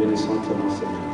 bénissons ton nom, Seigneur.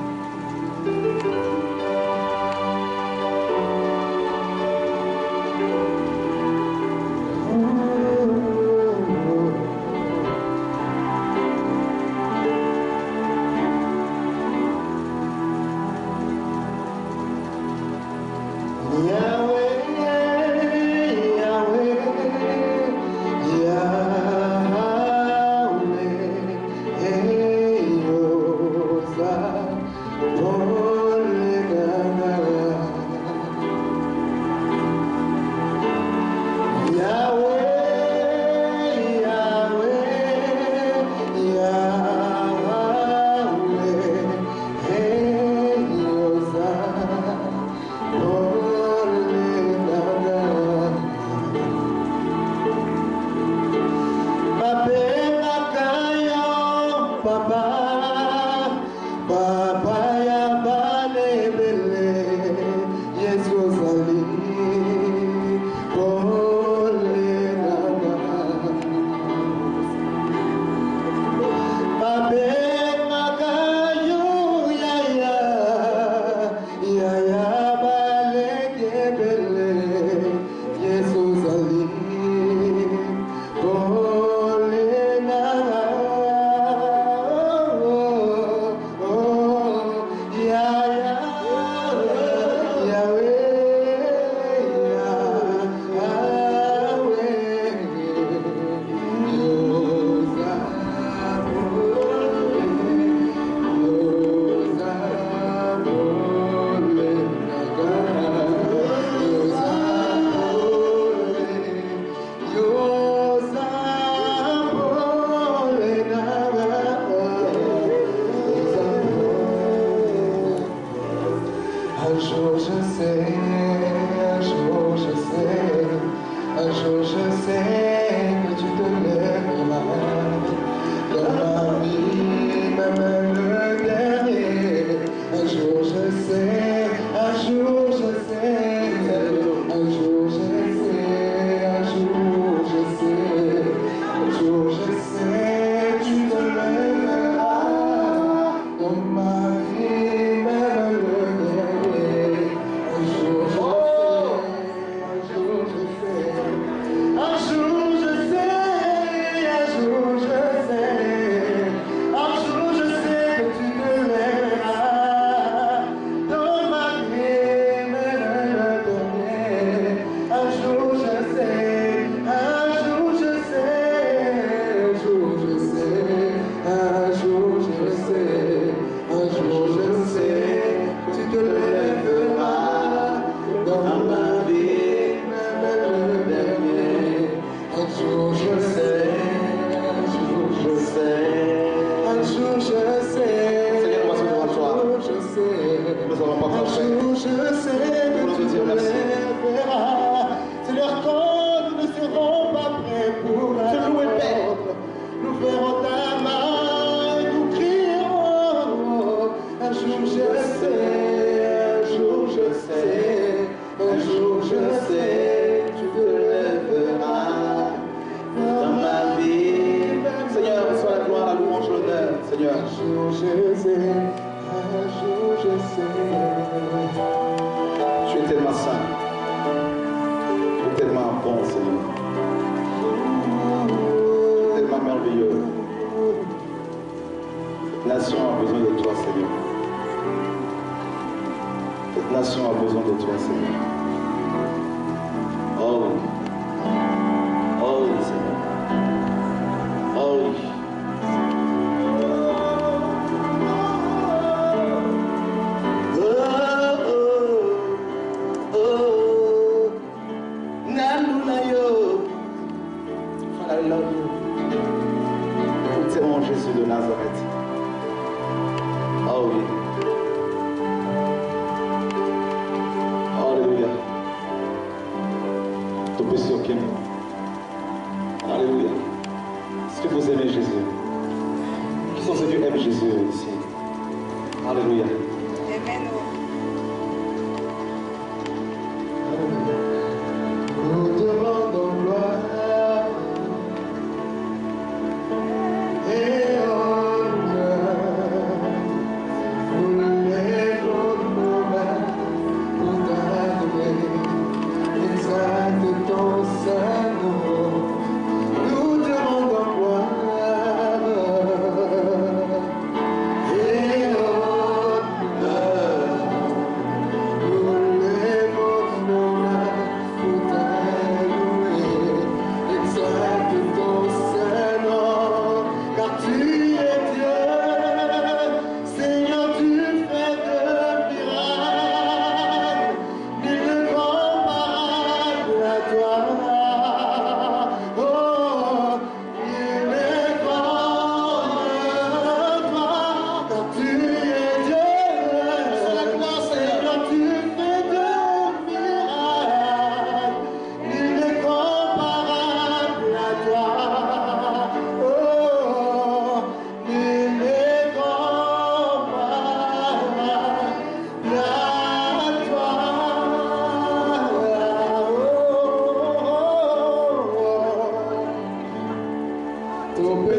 Dieu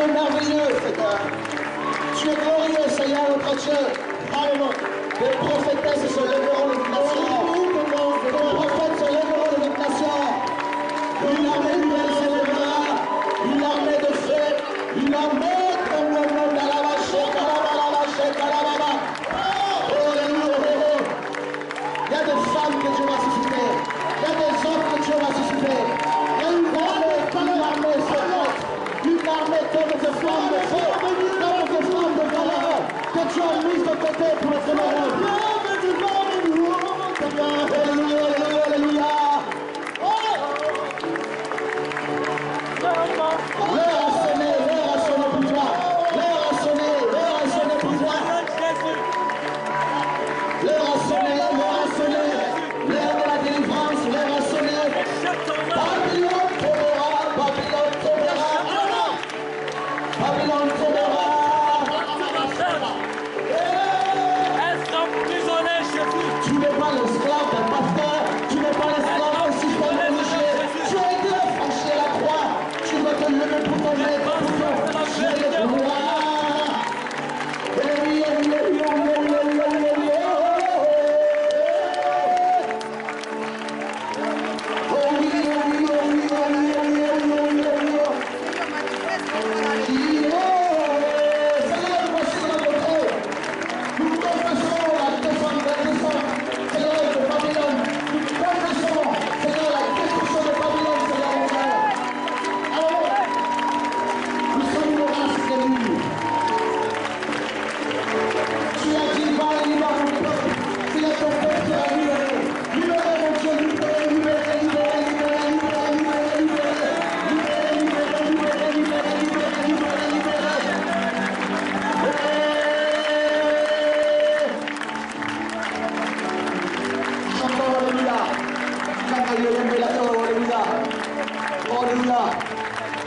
es merveilleux, Seigneur. Tu es glorieux, Seigneur, notre Dieu. Alléluia. Les prophétesses se lèveront de toute nation. Les prophètes se lèveront de toute nation. Une armée nouvelle se lèvera. Une armée de feu. Une armée comme le monde à la vache. Il y a des femmes que Dieu va susciter. Il y a des hommes que Dieu va susciter. Il y a une armée secrète. Une armée comme des femmes de feu. Comme des femmes de valeur. Que Dieu a mis de côté pour le Seigneur. Alléluia, alléluia, alléluia. L'heure a sonné pour toi. L'heure a sonné pour toi. L'heure a sonné, l'heure de la délivrance, l'heure a sonné. Babylone tombera, Babylone tombera. Babylone tombera. Tu n'es pas l'esclave d'un pasteur, tu n'es pas l'esclave d'un système religieux. Tu as été affranchi à la croix. Tu dois te lever pour ton maître, pour ton Dieu de gloire. Alléluia, alléluia, alléluia, alléluia.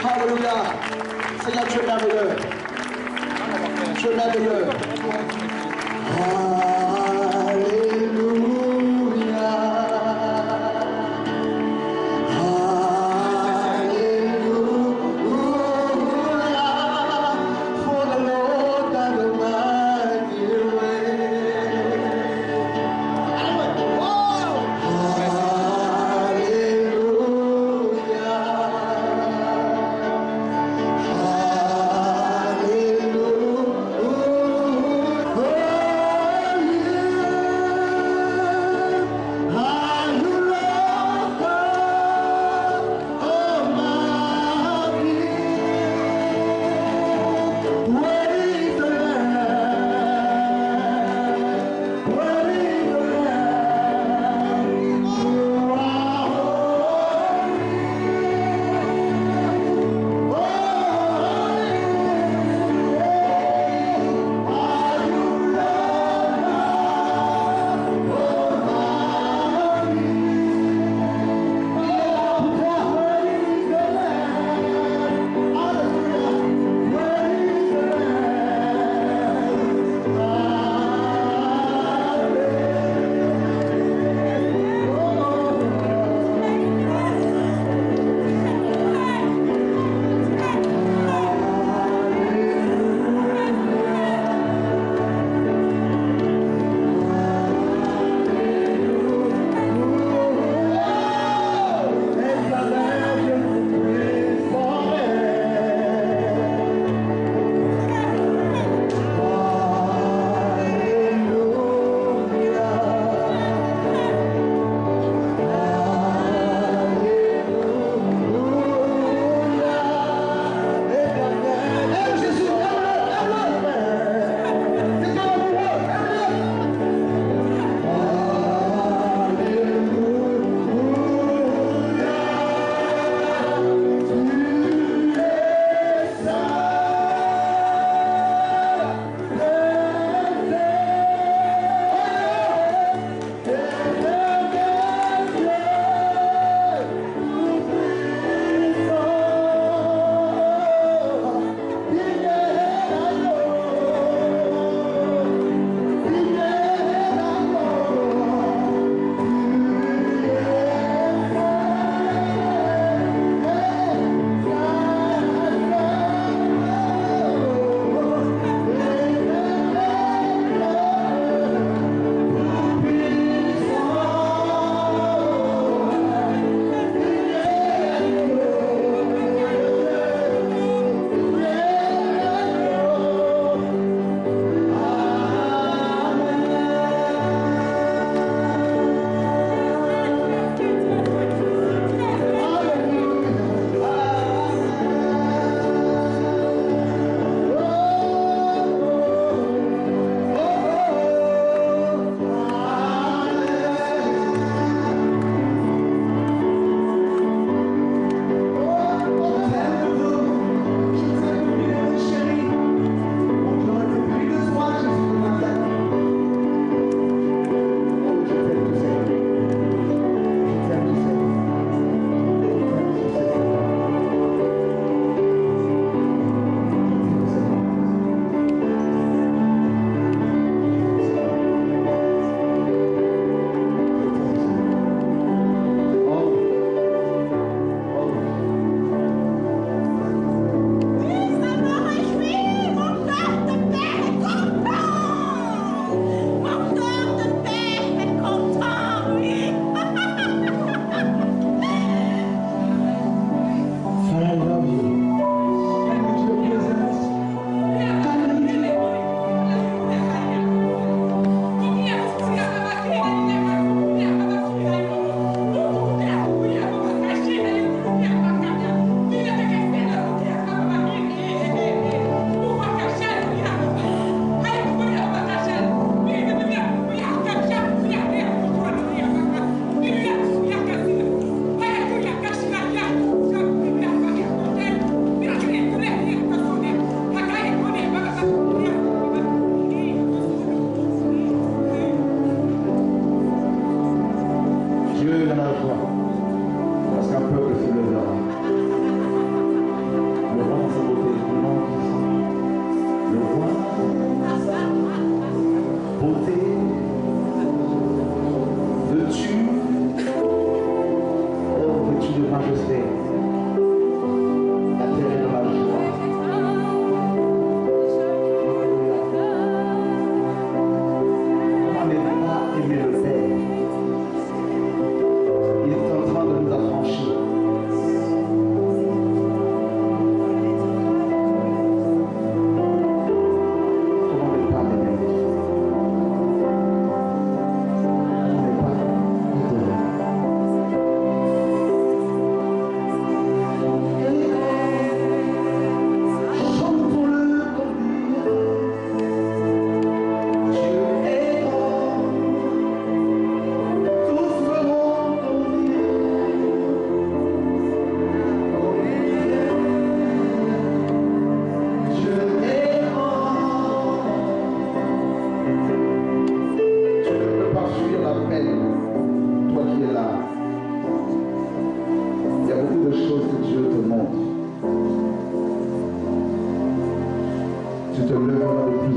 Alléluia. Seigneur, tu es merveilleux. Tu es merveilleux. Alléluia. Alléluia. For the Lord God Almighty Hallelujah.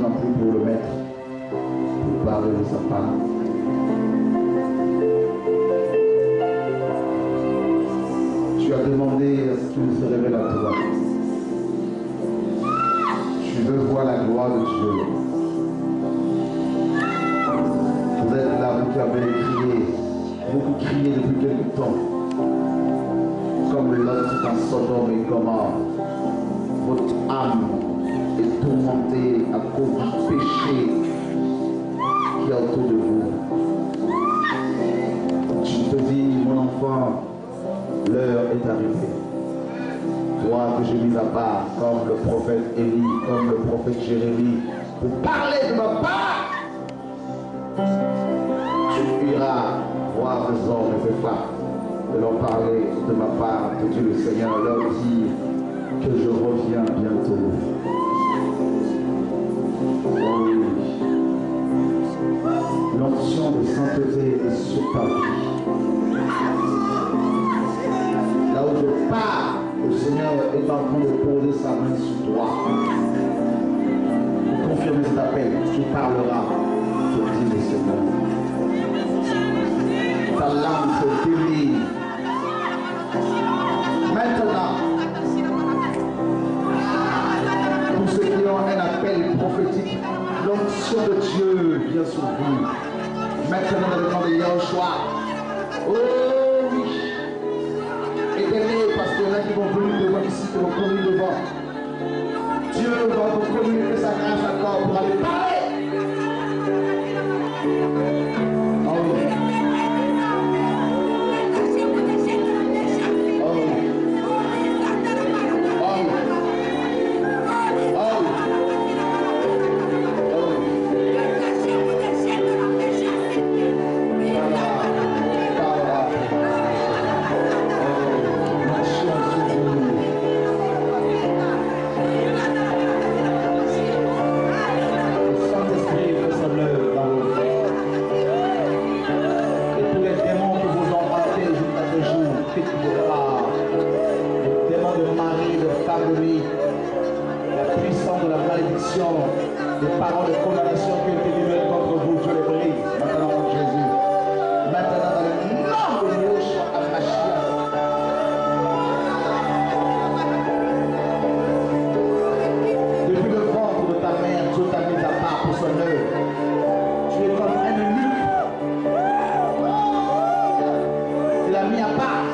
non plus pour le maître, pour parler de sa part. Tu as demandé à ce qu'il se révèle à toi. Tu veux voir la gloire de Dieu. Vous êtes là, vous qui avez crié, beaucoup crié depuis quelque temps. Comme Lot dans Sodome et Gomorrhe. Votre âme est tourmentée à cause du péché qui est autour de vous. Je te dis, mon enfant, l'heure est arrivée. Toi que j'ai mis à part, comme le prophète Élie, comme le prophète Jérémie, pour parler de ma part, tu iras voir les hommes et les femmes, de leur parler de ma part, de Dieu le Seigneur, leur dire que je reviens bientôt. Oh oui. L'onction de sainteté est sur ta vie. Là où je pars, le Seigneur est en train de poser sa main sur toi. Pour confirmer cet appel, tu parleras, te dit le Seigneur. Ta langue se délivre. Maintenant, pour ceux qui ont un appel prophétique, l'onction de Dieu vient sur vous. Maintenant, dans le nom de Yahushua. Oh oui. Éternel, parce qu'il y en a qui vont venir devant ici, qui vont venir devant. Dieu va vous communiquer sa grâce encore pour aller parler. Oh oui. Des paroles de condamnation qui ont été libérées contre vous, je les brise maintenant en Jésus. Maintenant dans le nom de Yahushua HaMashiach. Depuis le ventre de ta mère, Dieu t'a mis à part pour son œuvre. Tu es comme un eunuque. Il l'a mis à part.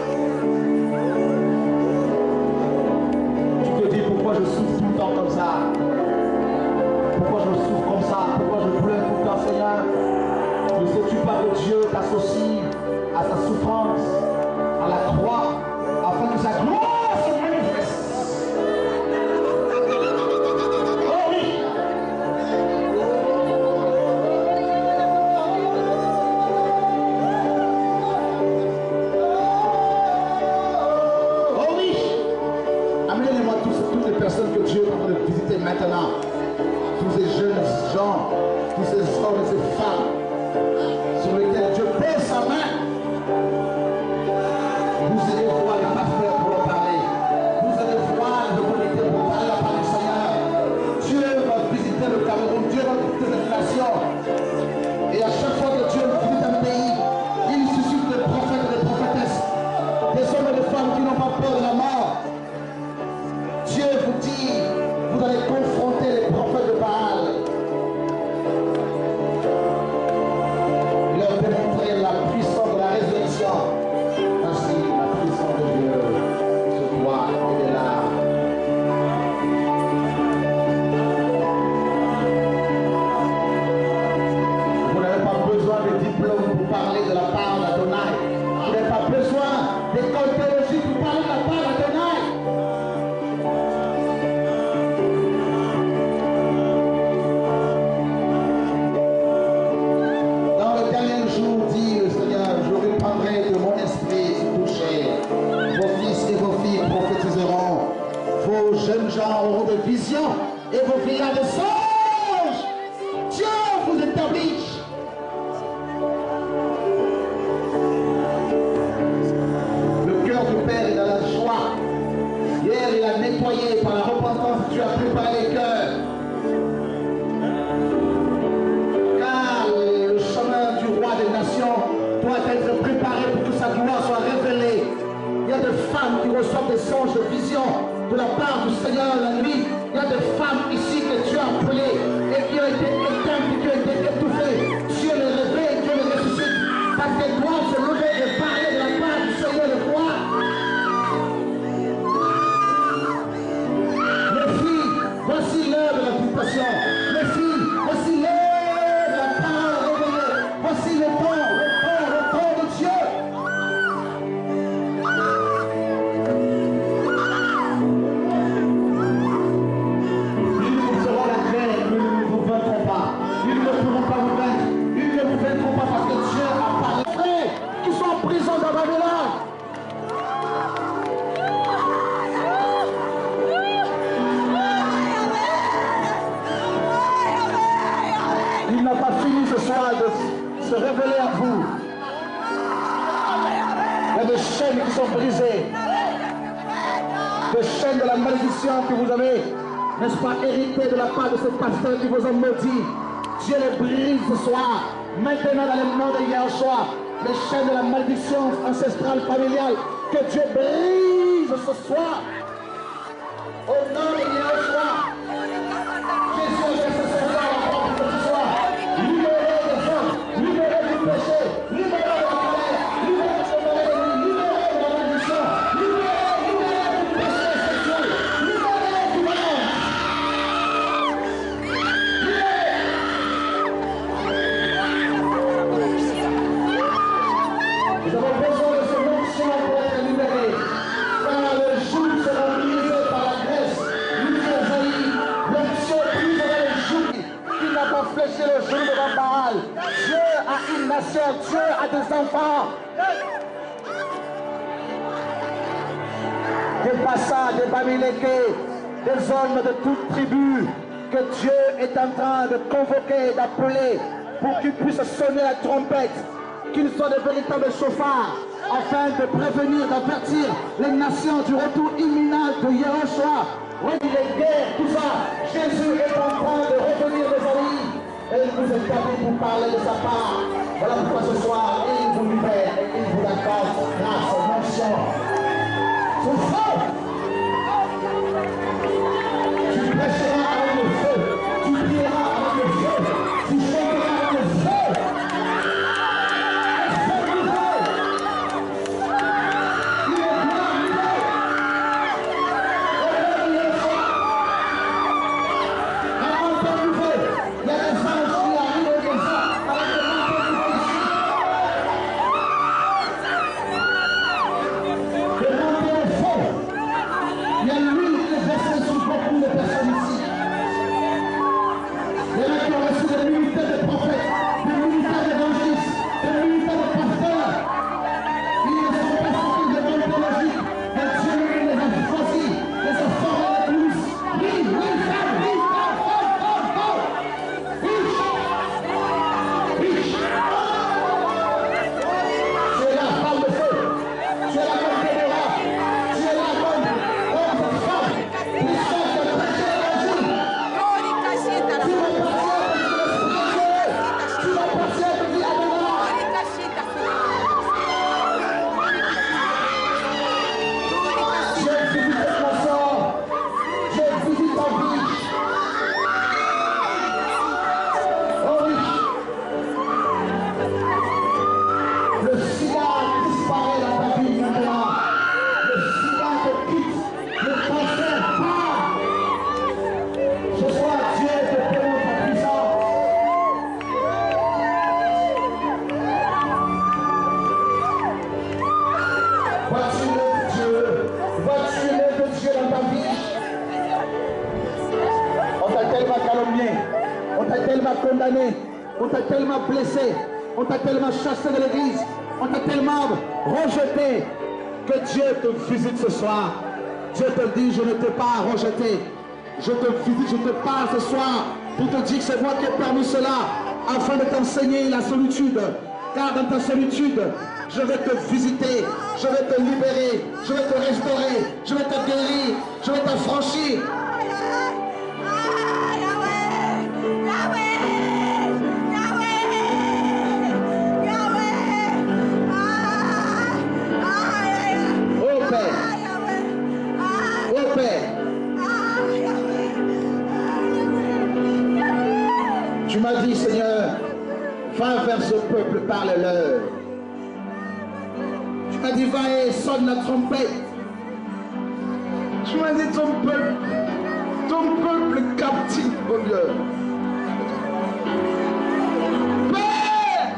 Tu te dis pourquoi je souffre tout le temps comme ça. Pourquoi je souffre comme ça? Pourquoi je pleure tout le temps, Seigneur? Ne sais-tu pas que Dieu t'associe à sa souffrance, à la croix, afin que sa gloire se manifeste? Oh oui! Oh oui! Amenez-moi toutes les personnes que Dieu est en train de visiter maintenant. Tous ces jeunes gens, tous ces hommes et ces femmes sur lesquels Dieu pose sa main, vous allez voir les pasteurs pour leur parler. Vous allez voir les communautés pour parler la parole du Seigneur. Dieu va visiter le Cameroun, Dieu va visiter cette nation. Et à chaque fois que Dieu visite un pays, il suscite des prophètes et des prophétesses, des hommes et des femmes qui n'ont pas peur de la mort. Dieu vous dit, vous allez confronter les prophètes de Baal. Leur démontrer la puissance de la résurrection. Ainsi, la puissance de Dieu sur toi et de l'âme. Vous n'avez pas besoin de diplôme pour parler de la part d'Adonai. Vous n'avez pas besoin d'école théologique pour parler de la part d'Adonai. De mon esprit touché. Vos fils et vos filles prophétiseront. Vos jeunes gens auront des visions et vos vieillards des songes. Dieu vous établit. Le cœur du Père est dans la joie. Hier, il a nettoyé par la repentance. Tu as préparé les cœurs. des femmes qui reçoivent des songes, des visions de la part du Seigneur la nuit. Il y a des femmes ici que Dieu a appelées et qui ont été éteintes, qui ont été étouffées. Dieu les réveille, Dieu les ressuscite. Parce qu'elles doivent se lever et parler de la part du Seigneur le roi. Les filles, voici l'heure de la visitation. Les filles, voici l'heure de la parole révélée. Voici le temps de Dieu. Ils vous feront la guerre, ils ne vous vaincront pas. Ils ne pourront pas vous vaincre. Ils ne vous vaincront pas parce que Dieu a parlé. Frères qui sont en prison dans Babylone. Il n'a pas fini ce soir de se révéler à vous. Il y a des chaînes qui sont brisées. Des chaînes de la malédiction que vous avez, n'est-ce pas, héritées de la part de ce pasteur qui vous a maudit. Dieu les brise ce soir. Maintenant dans le nom de Yahushua, les chaînes de la malédiction ancestrale familiale, que Dieu brise ce soir. Au nom de Yahushua. Jésus est ce soir, la porte de ce soir. Libérez les hommes, libérez du péché, libérez de la colère, libérez de la maladie, libérez de la malédiction, libérez du péché sexuel, libérez du mal. Nous avons besoin de ce onction pour être libérés. Car le joug sera brisé par la graisse, l'Isaïe, l'onction brisera le joug. Il n'a pas fléché le genou devant Baal. Dieu a une nation, Dieu a des enfants. Des Bassas, des Bamilékés, des hommes de toute tribu que Dieu est en train de convoquer, d'appeler pour qu'ils puissent sonner la trompette, qu'ils soient de véritables chauffards afin de prévenir, d'avertir les nations du retour imminent de Yahushua. Oui, les guerres, tout ça, Jésus est en train de revenir des amis et il vous est permis pour parler de sa part. Voilà pourquoi ce soir, il vous libère et il vous accorde grâce aux nations. C'est faux! Tu prêcheras avec le feu, tu prieras avec le feu, tu chanteras avec le feu. On t'a tellement condamné, on t'a tellement blessé, on t'a tellement chassé de l'église, on t'a tellement rejeté que Dieu te visite ce soir. Dieu te dit, je ne t'ai pas rejeté. Je te visite, je te parle ce soir pour te dire que c'est moi qui ai permis cela afin de t'enseigner la solitude. Car dans ta solitude, je vais te visiter, je vais te libérer, je vais te restaurer, je vais te guérir, je vais t'affranchir. Oh Père, Tu m'as dit, Seigneur, va vers ce peuple, parle-leur. Tu m'as dit, va et sonne la trompette. Tu m'as dit, ton peuple captif, oh Dieu. Père!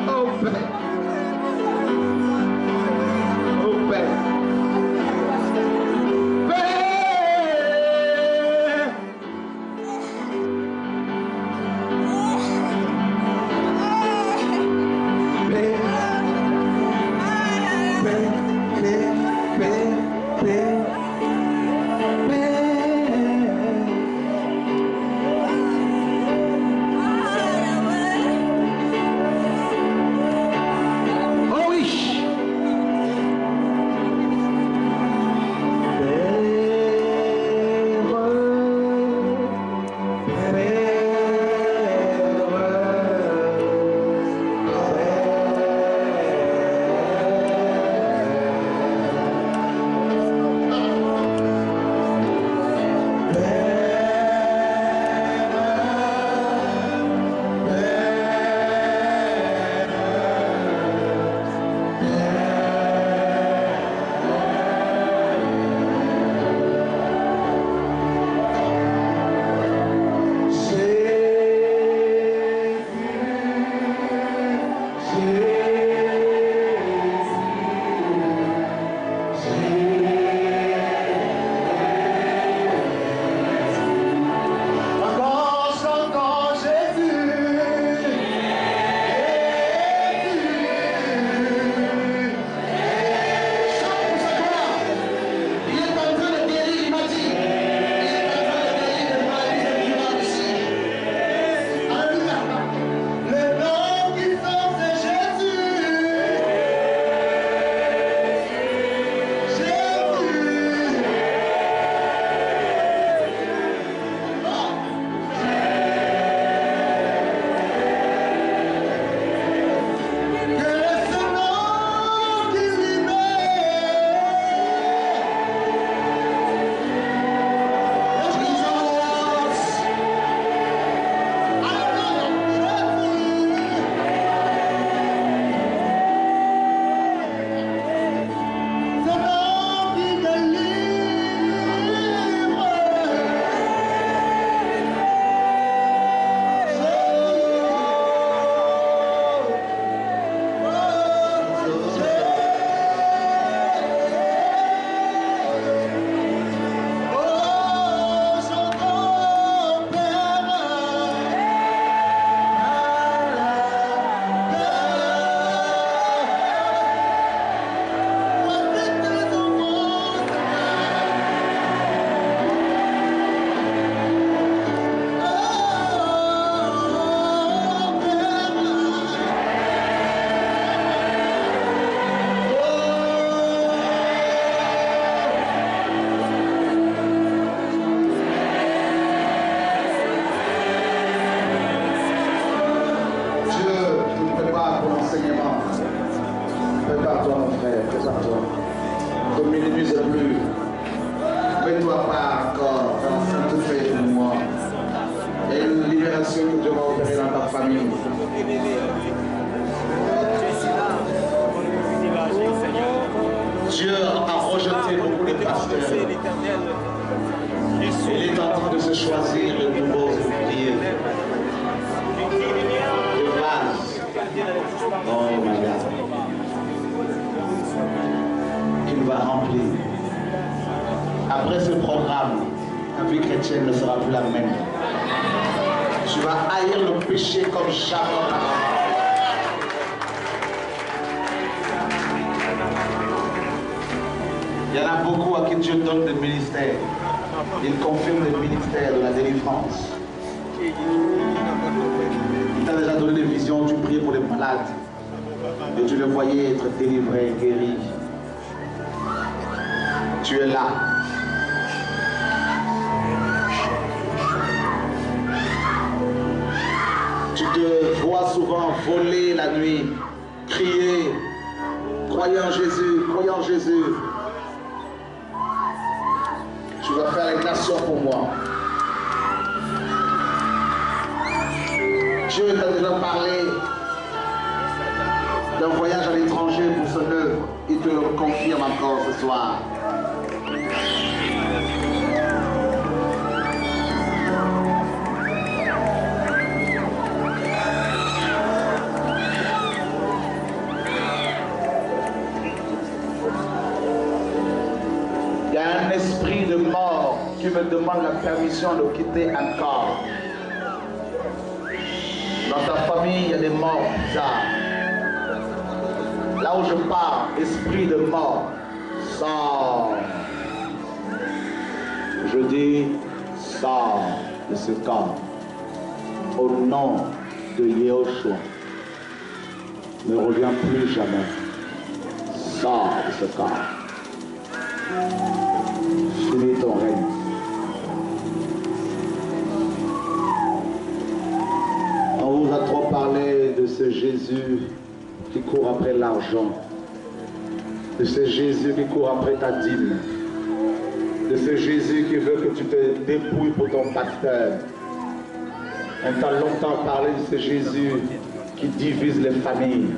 Oh Père! Oh Père! Prépare-toi mon frère, prépare-toi. Comme une nuit est plus. Mets-toi pas encore dans la sainte fête pour moi. Et une libération que Dieu va opérer dans ta famille. Dieu a rejeté beaucoup de pasteurs. Il est en train de se choisir de nouveaux ouvriers. De base. Oh my God. Qu'il va remplir. Après ce programme, ta vie chrétienne ne sera plus la même. Tu vas haïr le péché comme jamais. Il y en a beaucoup à qui Dieu donne des ministères. Il confirme les ministères de la délivrance. Il t'a déjà donné des visions, tu priais pour les malades. Et tu les voyais être délivrés, guéris. Tu es là. Tu te vois souvent voler la nuit, crier, croyez en Jésus, croyez en Jésus. Tu vas faire les nations pour moi. Dieu t'a déjà parlé d'un voyage à l'étranger pour son œuvre. Il te le confirme encore ce soir. Il y a un esprit de mort qui me demande la permission de quitter un corps. Dans ta famille, il y a des morts bizarres. Là où je pars, esprit de mort, sors. Je dis, sors de ce corps. Au nom de Yehoshua. Ne reviens plus jamais. Sors de ce corps. Finis ton règne. On vous a trop parlé de ce Jésus qui court après l'argent, de ce Jésus qui court après ta dîme, de ce Jésus qui veut que tu te dépouilles pour ton pasteur. On t'a longtemps parlé de ce Jésus qui divise les familles.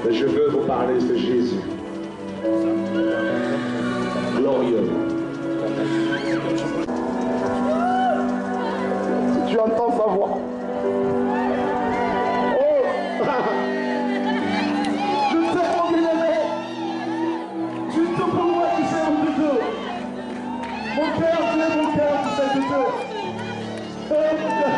Mais je veux vous parler de ce Jésus glorieux. Si tu entends sa voix, je ne sais pas bien aimer. Tu te pour moi qui sais un peu tout. Mon cœur, tu es mon cœur, tu sais tout. Oh mon cœur.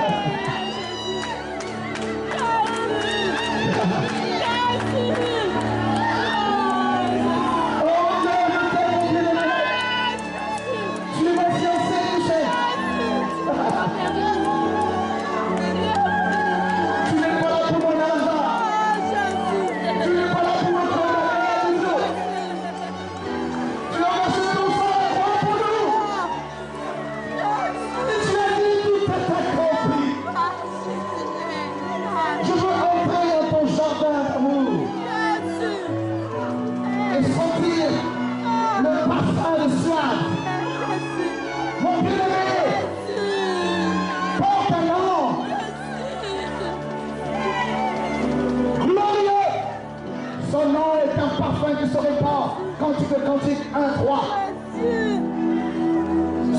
Cantique 1, 3.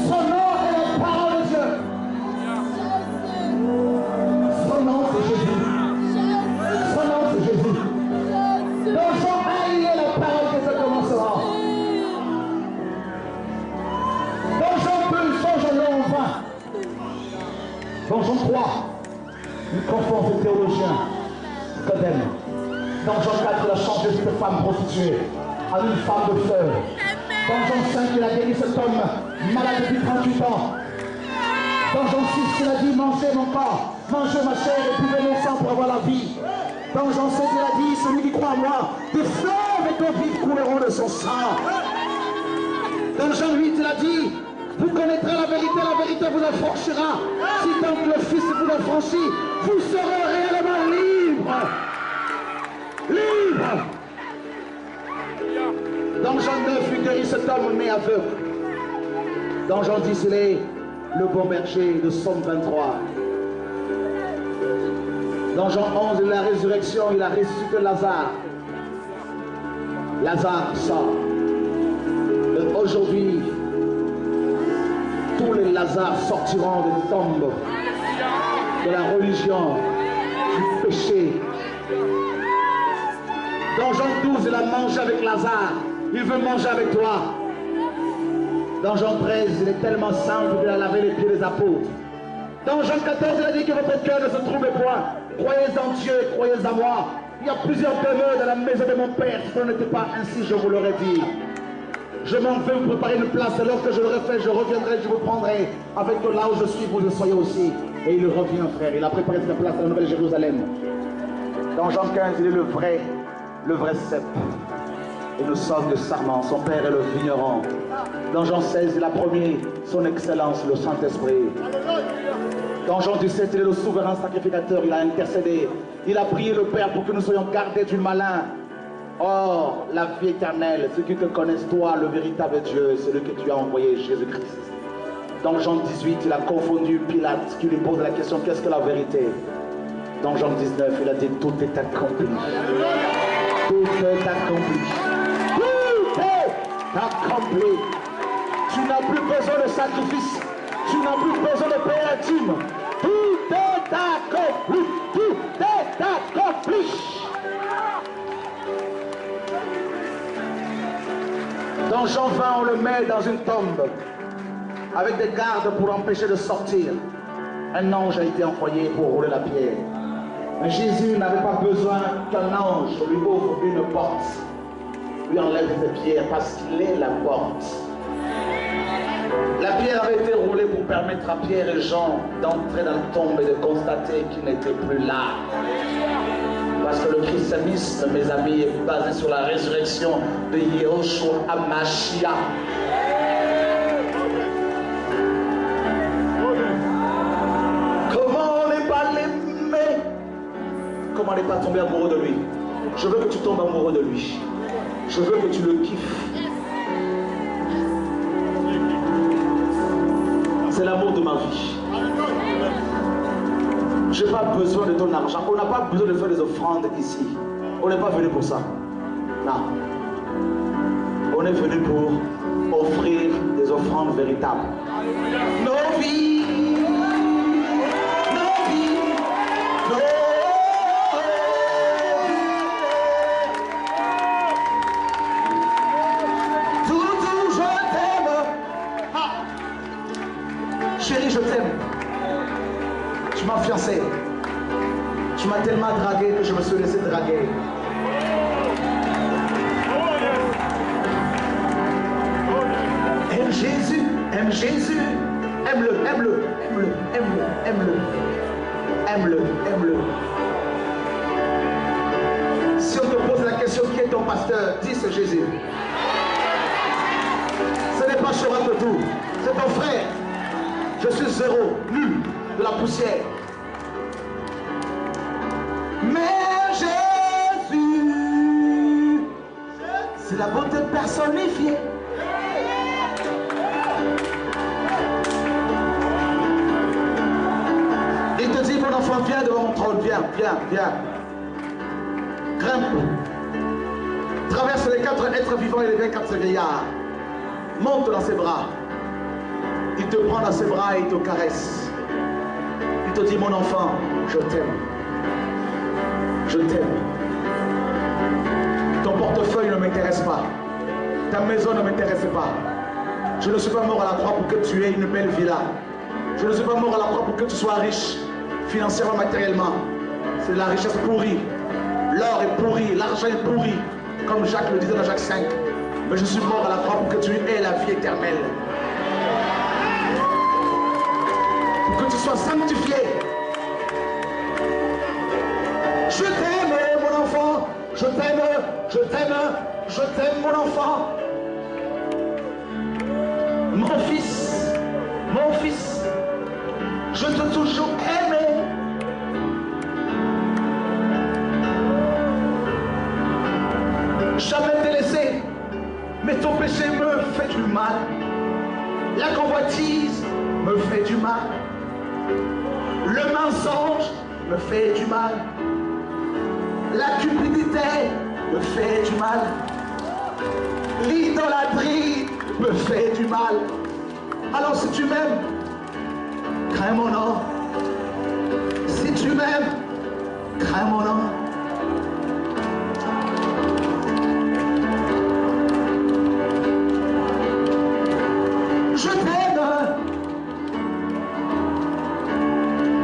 Son nom est la parole de Dieu. Son nom c'est Jésus. Son nom c'est Jésus. Dans Jean 1, il est la parole que ça commencera. Dans Jean 2, Jean 20. Dans Jean 3, il conforte le théologien Nicodème. Dans Jean 4, il a changé cette femme prostituée à une femme de fleur. Dans Jean 5, il a guéri cet homme malade depuis 38 ans. Dans Jean 6, il a dit, mangez mon corps, mangez ma chair et buvez mon sang pour avoir la vie. Dans Jean 7, il a dit, celui qui croit en moi, des fleuves et d'eau vive couleront de son sang. Dans Jean 8, il a dit, vous connaîtrez la vérité vous affranchira. Si donc le Fils vous affranchit, vous serez réellement libres. Libres. Dans Jean 9, il guérit cet homme né aveugle. Dans Jean 10, il est le bon berger de Somme 23. Dans Jean 11, il est la résurrection, il a ressuscité Lazare. Lazare sort. Aujourd'hui, tous les Lazars sortiront des tombes de la religion, du péché. Dans Jean 12, il a mangé avec Lazare. Il veut manger avec toi. Dans Jean 13, il est tellement simple qu'il a lavé les pieds des apôtres. Dans Jean 14, il a dit que votre cœur ne se trouble point. Croyez en Dieu, croyez en moi. Il y a plusieurs demeures dans la maison de mon Père. Si ce n'était pas ainsi, je vous l'aurais dit. Je m'en vais vous préparer une place. Et lorsque je l'aurai fait, je reviendrai, je vous prendrai. Avec que là où je suis, vous le soyez aussi. Et il revient, frère. Il a préparé cette place à la Nouvelle Jérusalem. Dans Jean 15, il est le vrai cep. Et nous sommes le sarment. Son père est le vigneron. Dans Jean 16, il a promis son excellence, le Saint-Esprit. Dans Jean 17, il est le souverain sacrificateur. Il a intercédé. Il a prié le Père pour que nous soyons gardés du malin. Or, la vie éternelle, ceux qui te connaissent, toi, le véritable Dieu, celui que tu as envoyé, Jésus-Christ. Dans Jean 18, il a confondu Pilate qui lui pose la question, qu'est-ce que la vérité? Dans Jean 19, il a dit, tout est accompli. Tout est accompli. Tout est accompli. Tu n'as plus besoin de sacrifice. Tu n'as plus besoin de payer la dîme. Tout est accompli. Tout est accompli. Dans Jean 20, on le met dans une tombe avec des gardes pour l'empêcher de sortir. Un ange a été envoyé pour rouler la pierre. Mais Jésus n'avait pas besoin qu'un ange lui ouvre une porte, lui enlève ses pierres parce qu'il est la porte. La pierre avait été roulée pour permettre à Pierre et Jean d'entrer dans la tombe et de constater qu'il n'était plus là. Parce que le christianisme, mes amis, est basé sur la résurrection de Yahushua HaMashiach. Comment on n'est pas l'aimé? Comment on n'est pas tombé amoureux de lui? Je veux que tu tombes amoureux de lui. Je veux que tu le kiffes. C'est l'amour de ma vie. Je n'ai pas besoin de ton argent. On n'a pas besoin de faire des offrandes ici. On n'est pas venu pour ça. Non. On est venu pour offrir des offrandes véritables. Nos vies. Nos vies. Nos vies. Toujours je t'aime. Ah. Chérie, je t'aime. Tu m'as fiancé. Tu m'as tellement dragué que je me suis laissé draguer. Aime Jésus, aime Jésus. Aime-le, aime-le, aime-le, aime-le, aime-le. Aime-le, aime-le. Si on te pose la question, qui est ton pasteur? Dis c'est Jésus. Ce n'est pas Chora Totou, c'est ton frère. Je suis zéro, nul, de la poussière. Mais Jésus, c'est la beauté personnifiée. Il te dit, mon enfant, viens devant mon trône, viens, viens, viens. Grimpe. Traverse les 4 êtres vivants et les 24 vieillards. Monte dans ses bras. Il te prend dans ses bras et il te caresse. Il te dit, mon enfant, je t'aime. Je t'aime. Ton portefeuille ne m'intéresse pas. Ta maison ne m'intéresse pas. Je ne suis pas mort à la croix pour que tu aies une belle villa. Je ne suis pas mort à la croix pour que tu sois riche, financièrement, matériellement. C'est de la richesse pourrie. L'or est pourri, l'argent est pourri, comme Jacques le disait dans Jacques 5. Mais je suis mort à la croix pour que tu aies la vie éternelle. Pour que tu sois sanctifié. Je t'aime, mon enfant. Je t'aime, je t'aime, je t'aime, mon enfant. Mon fils, je t'ai toujours aimé. Jamais délaissé, mais ton péché me fait du mal. La convoitise me fait du mal. Le mensonge me fait du mal. La cupidité me fait du mal. L'idolâtrie me fait du mal. Alors si tu m'aimes, crains mon nom. Si tu m'aimes, crains mon nom. Je t'aime.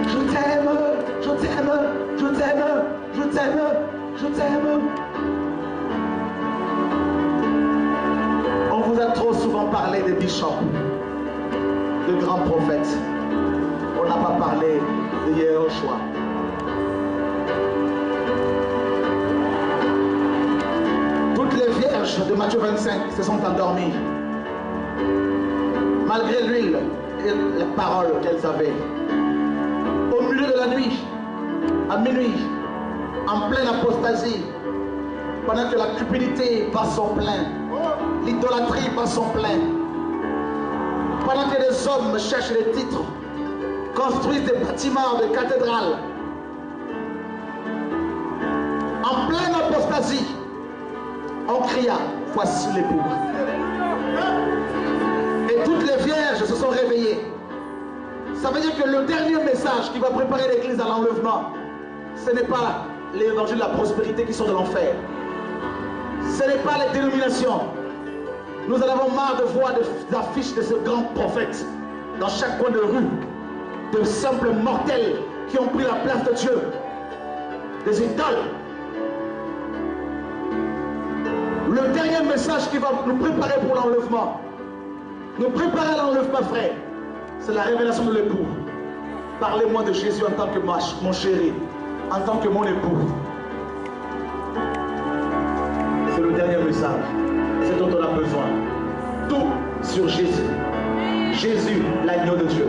Je t'aime. Je t'aime. Je t'aime. Je t'aime. Je t'aime. On vous a trop souvent parlé des bishops, de grands prophètes. On n'a pas parlé de Yahushua. Toutes les vierges de Matthieu 25 se sont endormies. Malgré l'huile et la parole qu'elles avaient. Au milieu de la nuit, à minuit, en pleine apostasie, pendant que la cupidité bat son plein, l'idolâtrie bat son plein, Pendant que des hommes cherchent les titres, construisent des bâtiments, des cathédrales, en pleine apostasie, on cria, voici l'époux. Et toutes les vierges se sont réveillées. Ça veut dire que le dernier message qui va préparer l'église à l'enlèvement, ce n'est pas l'évangile de la prospérité qui sort de l'enfer. Ce n'est pas les dénominations. Nous en avons marre de voir des affiches de ces grands prophètes dans chaque coin de rue, de simples mortels qui ont pris la place de Dieu, des idoles. Le dernier message qui va nous préparer pour l'enlèvement, nous préparer à l'enlèvement, frère, c'est la révélation de l'époux. Parlez-moi de Jésus en tant que mon chéri, en tant que mon époux. C'est le dernier message, c'est dont on a besoin. Tout sur Jésus. Jésus, l'agneau de Dieu.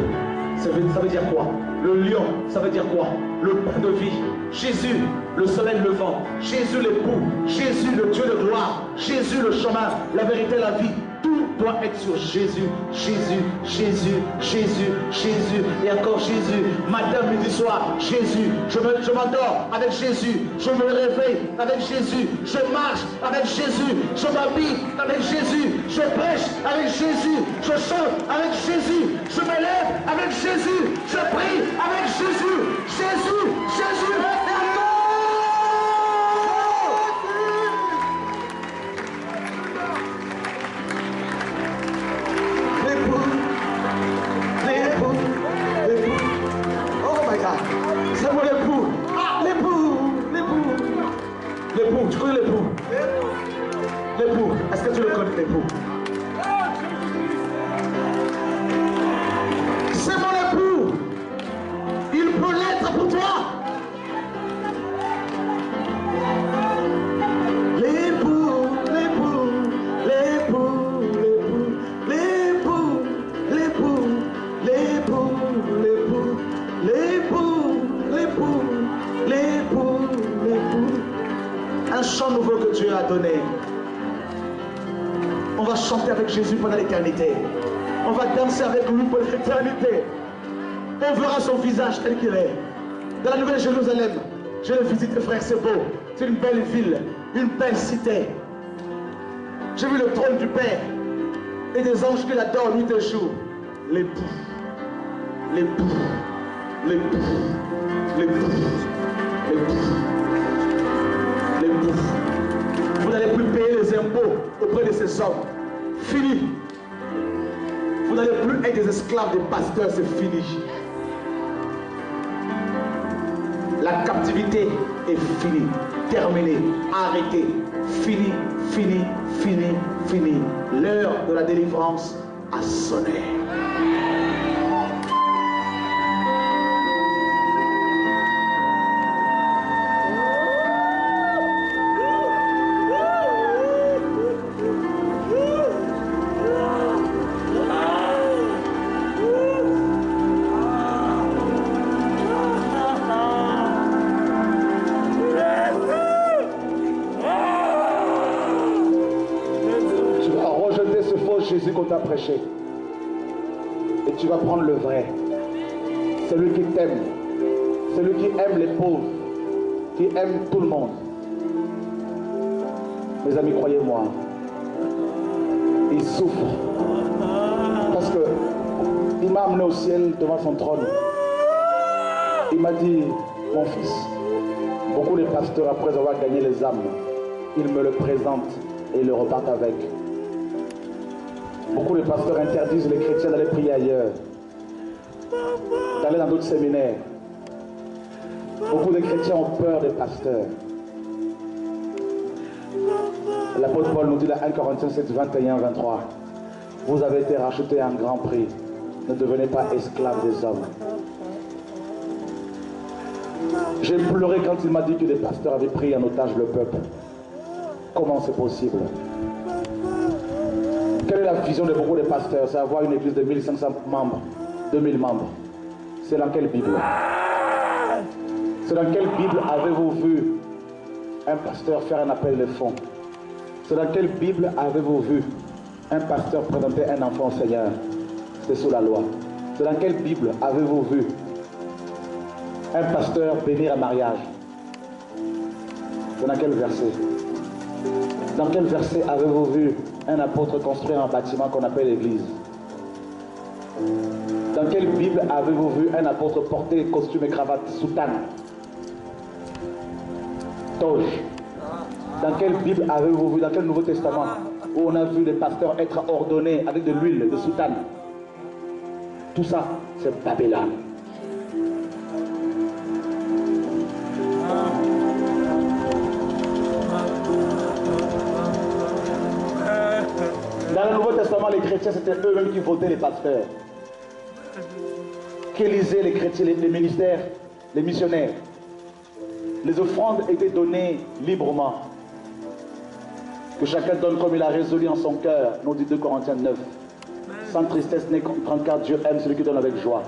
Ça veut dire quoi? Le lion, ça veut dire quoi? Le pain de vie. Jésus, le soleil levant. Jésus, l'époux. Jésus, le Dieu de gloire. Jésus, le chemin, la vérité, la vie. Tout doit être sur Jésus, Jésus, Jésus, Jésus, Jésus, et encore Jésus. Matin, midi, soir, Jésus. Je m'endors avec Jésus. Je me réveille avec Jésus. Je marche avec Jésus. Je m'habille avec Jésus. Je prêche avec Jésus. Je chante avec Jésus. Je me lève avec Jésus. Je prie avec Jésus. Jésus, Jésus, et encore. C'est mon époux. L'époux, tu connais l'époux? L'époux, est-ce que tu le connais, l'époux? C'est mon époux. Il peut l'être pour toi. L'époux, l'époux, l'époux, l'époux, l'époux, l'époux, l'époux, l'époux, l'époux, l'époux, l'époux, l'époux. Un chant nouveau que Dieu a donné. On va chanter avec Jésus pendant l'éternité. On va danser avec lui pendant l'éternité. On verra son visage tel qu'il est. Dans la Nouvelle Jérusalem, je l'ai visité, frère, c'est beau. C'est une belle ville, une belle cité. J'ai vu le trône du Père et des anges qui l'adorent nuit et jour. L'époux, l'époux, l'époux, l'époux, l'époux, l'époux. Vous n'allez plus payer les impôts auprès de ces hommes. Fini. Vous n'allez plus être des esclaves des pasteurs, c'est fini. La captivité est finie, terminée, arrêtée, fini, fini, fini, fini. L'heure de la délivrance a sonné. Jésus qu'on t'a prêché. Et tu vas prendre le vrai. Celui qui t'aime. Celui qui aime les pauvres. Qui aime tout le monde. Mes amis, croyez-moi. Il souffre. Parce que il m'a amené au ciel devant son trône. Il m'a dit, mon fils, beaucoup de pasteurs, après avoir gagné les âmes, ils me le présentent et ils le repartent avec. Beaucoup de pasteurs interdisent les chrétiens d'aller prier ailleurs, d'aller dans d'autres séminaires. Beaucoup de chrétiens ont peur des pasteurs. L'apôtre Paul nous dit dans 1 Corinthiens 7, 21, 23, vous avez été rachetés à un grand prix. Ne devenez pas esclaves des hommes. J'ai pleuré quand il m'a dit que des pasteurs avaient pris en otage le peuple. Comment c'est possible? Quelle est la vision de beaucoup de pasteurs? C'est avoir une église de 1500 membres, 2000 membres. C'est dans quelle Bible? C'est dans quelle Bible avez-vous vu un pasteur faire un appel de fonds? C'est dans quelle Bible avez-vous vu un pasteur présenter un enfant au Seigneur? c'est sous la loi. C'est dans quelle Bible avez-vous vu un pasteur bénir un mariage? C'est dans quel verset? Dans quel verset avez-vous vu un apôtre construire un bâtiment qu'on appelle l'église? Dans quelle Bible avez-vous vu un apôtre porter costume et cravate, soutane, toge? Dans quelle Bible avez-vous vu, dans quel Nouveau Testament, où on a vu des pasteurs être ordonnés avec de l'huile, de soutane? Tout ça, c'est Babylone. Dans le Nouveau Testament, les chrétiens, c'était eux-mêmes qui votaient les pasteurs. Qu'élisaient les chrétiens, les ministères, les missionnaires. Les offrandes étaient données librement. Que chacun donne comme il a résolu en son cœur, nous dit 2 Corinthiens 9. Sans tristesse ni crainte, car Dieu aime celui qui donne avec joie.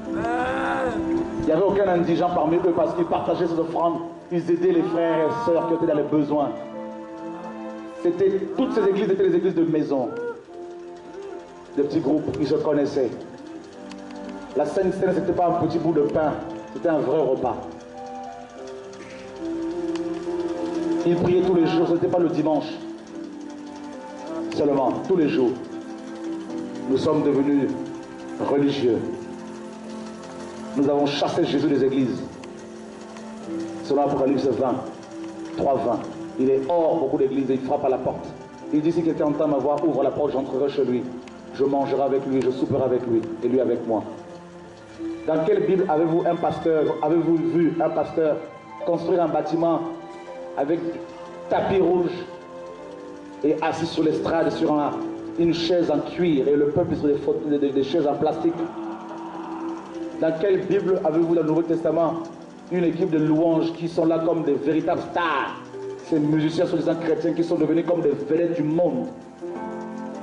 Il n'y avait aucun indigent parmi eux parce qu'ils partageaient ces offrandes. Ils aidaient les frères et sœurs qui étaient dans les besoins. Toutes ces églises étaient des églises de maison. Des petits groupes qui se connaissaient. La Sainte Seine, ce n'était pas un petit bout de pain, c'était un vrai repas. Ils priaient tous les jours, ce n'était pas le dimanche. Seulement, tous les jours. Nous sommes devenus religieux. Nous avons chassé Jésus des églises. Selon Apocalypse 20, 3, 20. Il est hors beaucoup d'églises et il frappe à la porte. Il dit, si quelqu'un entend ma voix, ouvre la porte, j'entrerai chez lui. Je mangerai avec lui, je souperai avec lui et lui avec moi. Dans quelle Bible avez-vous vu un pasteur construire un bâtiment avec tapis rouge et assis sur l'estrade sur une chaise en cuir et le peuple sur des chaises en plastique? Dans quelle Bible avez-vous dans le Nouveau Testament une équipe de louanges qui sont là comme des véritables stars? Ces musiciens soi-disant chrétiens qui sont devenus comme des vedettes du monde,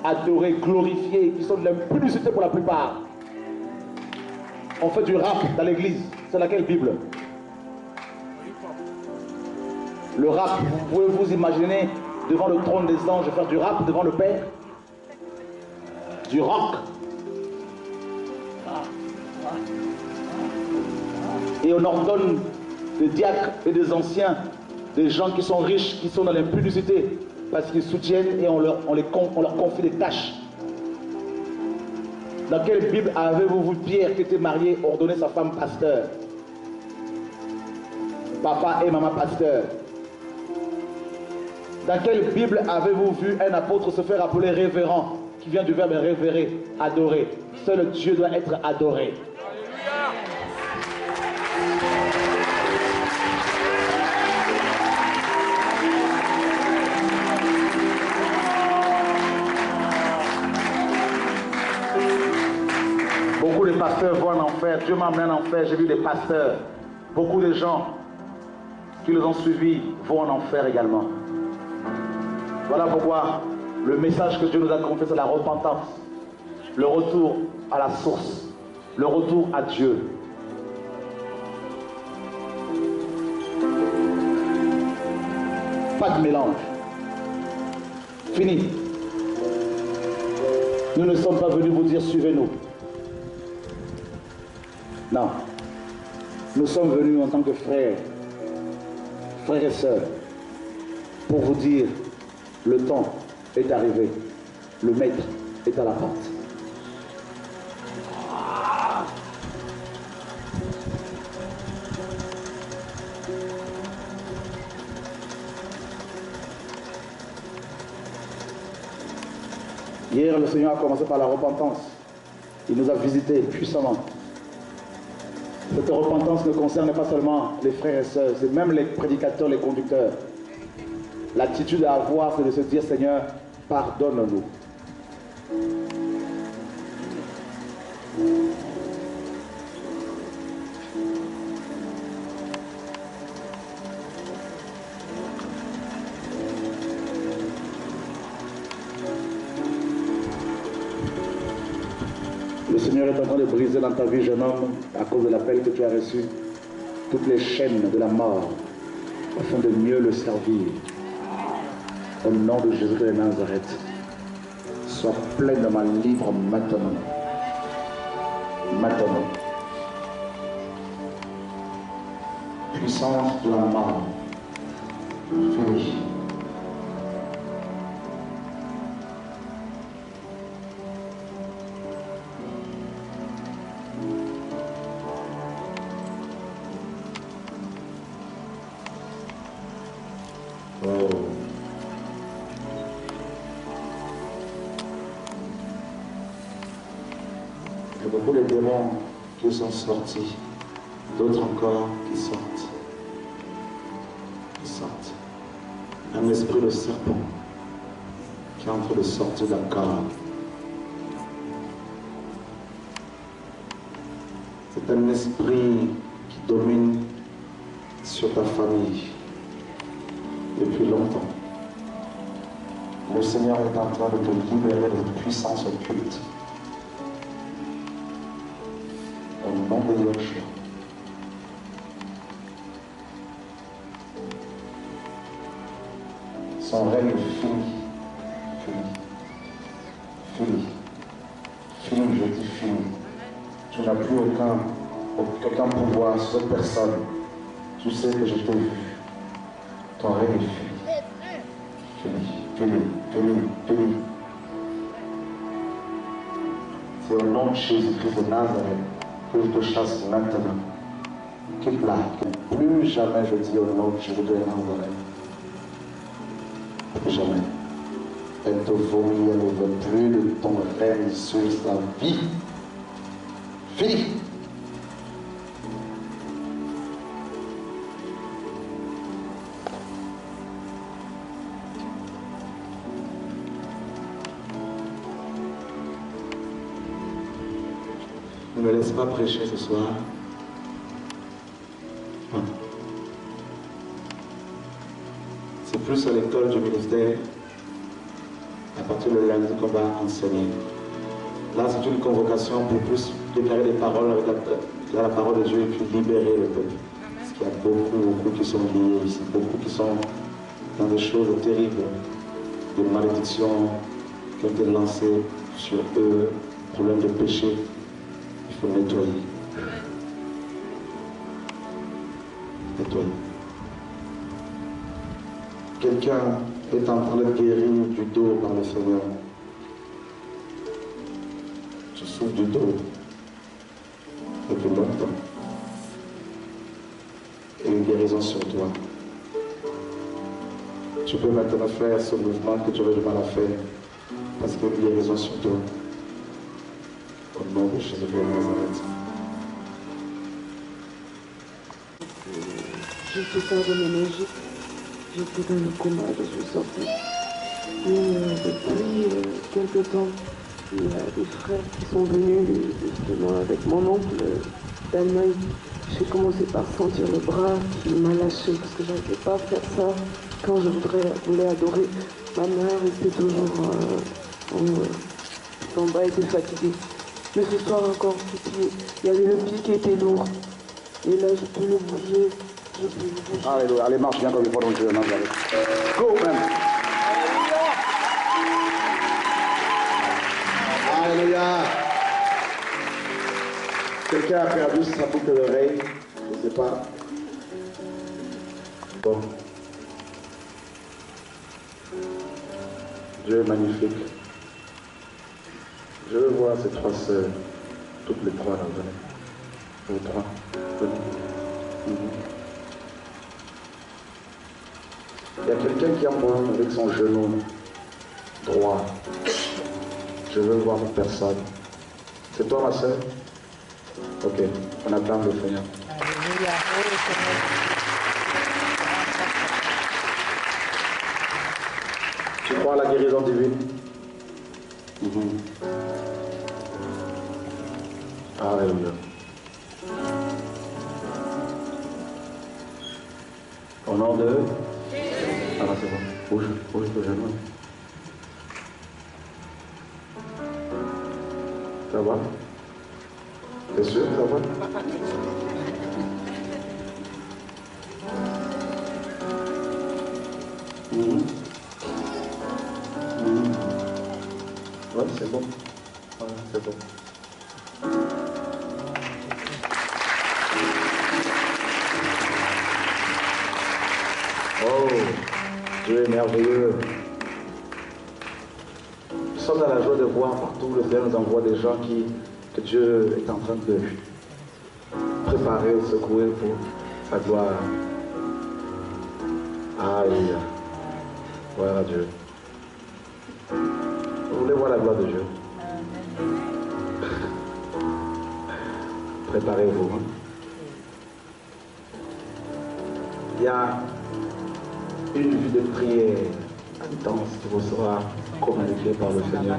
adorés, glorifiés, qui sont de l'impudicité pour la plupart. On fait du rap dans l'église. C'est laquelle Bible? Le rap, vous pouvez vous imaginer devant le trône des anges faire du rap devant le Père? Du rock. Et on ordonne des diacres et des anciens, des gens qui sont riches, qui sont dans l'impudicité, parce qu'ils soutiennent et on leur confie des tâches. Dans quelle Bible avez-vous vu Pierre qui était marié ordonner sa femme pasteur? Papa et maman pasteur. Dans quelle Bible avez-vous vu un apôtre se faire appeler révérend, qui vient du verbe révérer, adorer? Seul Dieu doit être adoré. Beaucoup de pasteurs vont en enfer. Dieu m'a amené en enfer. J'ai vu des pasteurs. Beaucoup de gens qui les ont suivis vont en enfer également. Voilà pourquoi le message que Dieu nous a confié, c'est la repentance. Le retour à la source. Le retour à Dieu. Pas de mélange. Fini. Nous ne sommes pas venus vous dire suivez-nous. Non. Nous sommes venus en tant que frères et sœurs, pour vous dire, le temps est arrivé, le maître est à la porte. Hier, le Seigneur a commencé par la repentance. Il nous a visités puissamment. Cette repentance ne concerne pas seulement les frères et sœurs, c'est même les prédicateurs, les conducteurs. L'attitude à avoir, c'est de se dire, Seigneur, pardonne-nous. Le Seigneur est en train de briser dans ta vie, jeune homme, à cause de l'appel que tu as reçu, toutes les chaînes de la mort, afin de mieux le servir. Au nom de Jésus de Nazareth, sois pleinement libre maintenant. Maintenant. Puissance de la mort. Fini. Oh. Il y a beaucoup de démons qui sont sortis, d'autres encore qui sortent. Un esprit de serpent qui est en train de sortir d'un corps. C'est un esprit qui domine sur ta famille depuis longtemps. Le Seigneur est en train de te libérer de puissance occulte. Au nom de Yeshua. Son règne fini. Fini, je dis fini. Tu n'as plus aucun pouvoir sur cette personne. Tu sais que je t'ai vu. Ton règne est fini. Fini. C'est au nom de Jésus-Christ de Nazareth que je te chasse maintenant. Quitte-la. Plus jamais je dis au nom de Jésus de Nazareth. Jamais. Elle te vomit, elle ne veut plus de ton règne sur sa vie. Fini. Ne me laisse pas prêcher ce soir. C'est plus à l'école du ministère, à partir de lundi qu'on va enseigner. Là, c'est une convocation pour plus déclarer des paroles avec la parole de Dieu et puis libérer le peuple. Parce qu'il y a beaucoup qui sont liés ici, beaucoup qui sont dans des choses terribles, des malédictions qui ont été lancées sur eux, problèmes de péché. Il faut nettoyer. Quelqu'un est en train de guérir du dos par le Seigneur. Tu souffres du dos depuis longtemps. Et une guérison sur toi. Tu peux maintenant faire ce mouvement que tu avais du mal à faire parce qu'il y a une guérison sur toi. Au nom de Jésus de Nazareth. J'ai fait faire de l'énergie. J'étais dans le coma, je suis sortie. Mais depuis quelques temps, il y a des frères qui sont venus justement avec mon oncle d'Allemagne. J'ai commencé par sentir le bras qui m'a lâché parce que je n'arrivais pas à faire ça quand je voulais adorer. Ma main restait toujours en bas, était fatiguée. Mais ce soir encore, il y avait le pied qui était lourd. Et là, je peux le bouger. Alléluia. Allez, marche bien comme il faut dans Dieu. Go, même. Alléluia. Quelqu'un a perdu sa boucle d'oreille? Je ne sais pas. Bon. Dieu est magnifique. Je veux voir ces trois sœurs. Toutes les trois, là, venez. Vous trois. Venez. Il y a quelqu'un qui a un problème avec son genou droit. Je veux voir une personne. C'est toi, ma soeur? Ok, on acclame le Seigneur. Tu crois à la guérison divine? Alléluia. Au nom de... Ah là, c'est bon. Bouge le genou. Ça va? T'es sûr, ça va? Ouais, c'est bon. Ouais, c'est bon. Oh, Dieu est merveilleux. Nous sommes dans la joie de voir partout le Seigneur nous envoie des gens que Dieu est en train de préparer, secouer pour sa gloire. Alléluia. Gloire à Dieu. Vous voulez voir la gloire de Dieu? Préparez-vous. Hein? Il y a une vie de prière intense qui vous sera communiquée par le Seigneur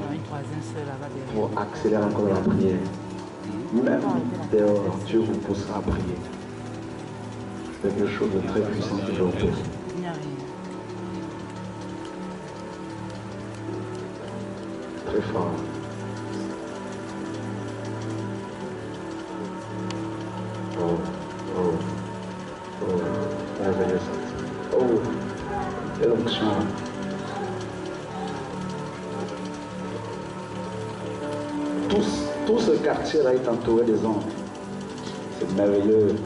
pour accélérer encore la prière. Même dehors, Dieu vous poussera à prier. C'est quelque chose de très puissant que je vous pose. Très fort. Merveilleux. Oh, quelle onction. Tout ce quartier-là est entouré des anges. C'est merveilleux.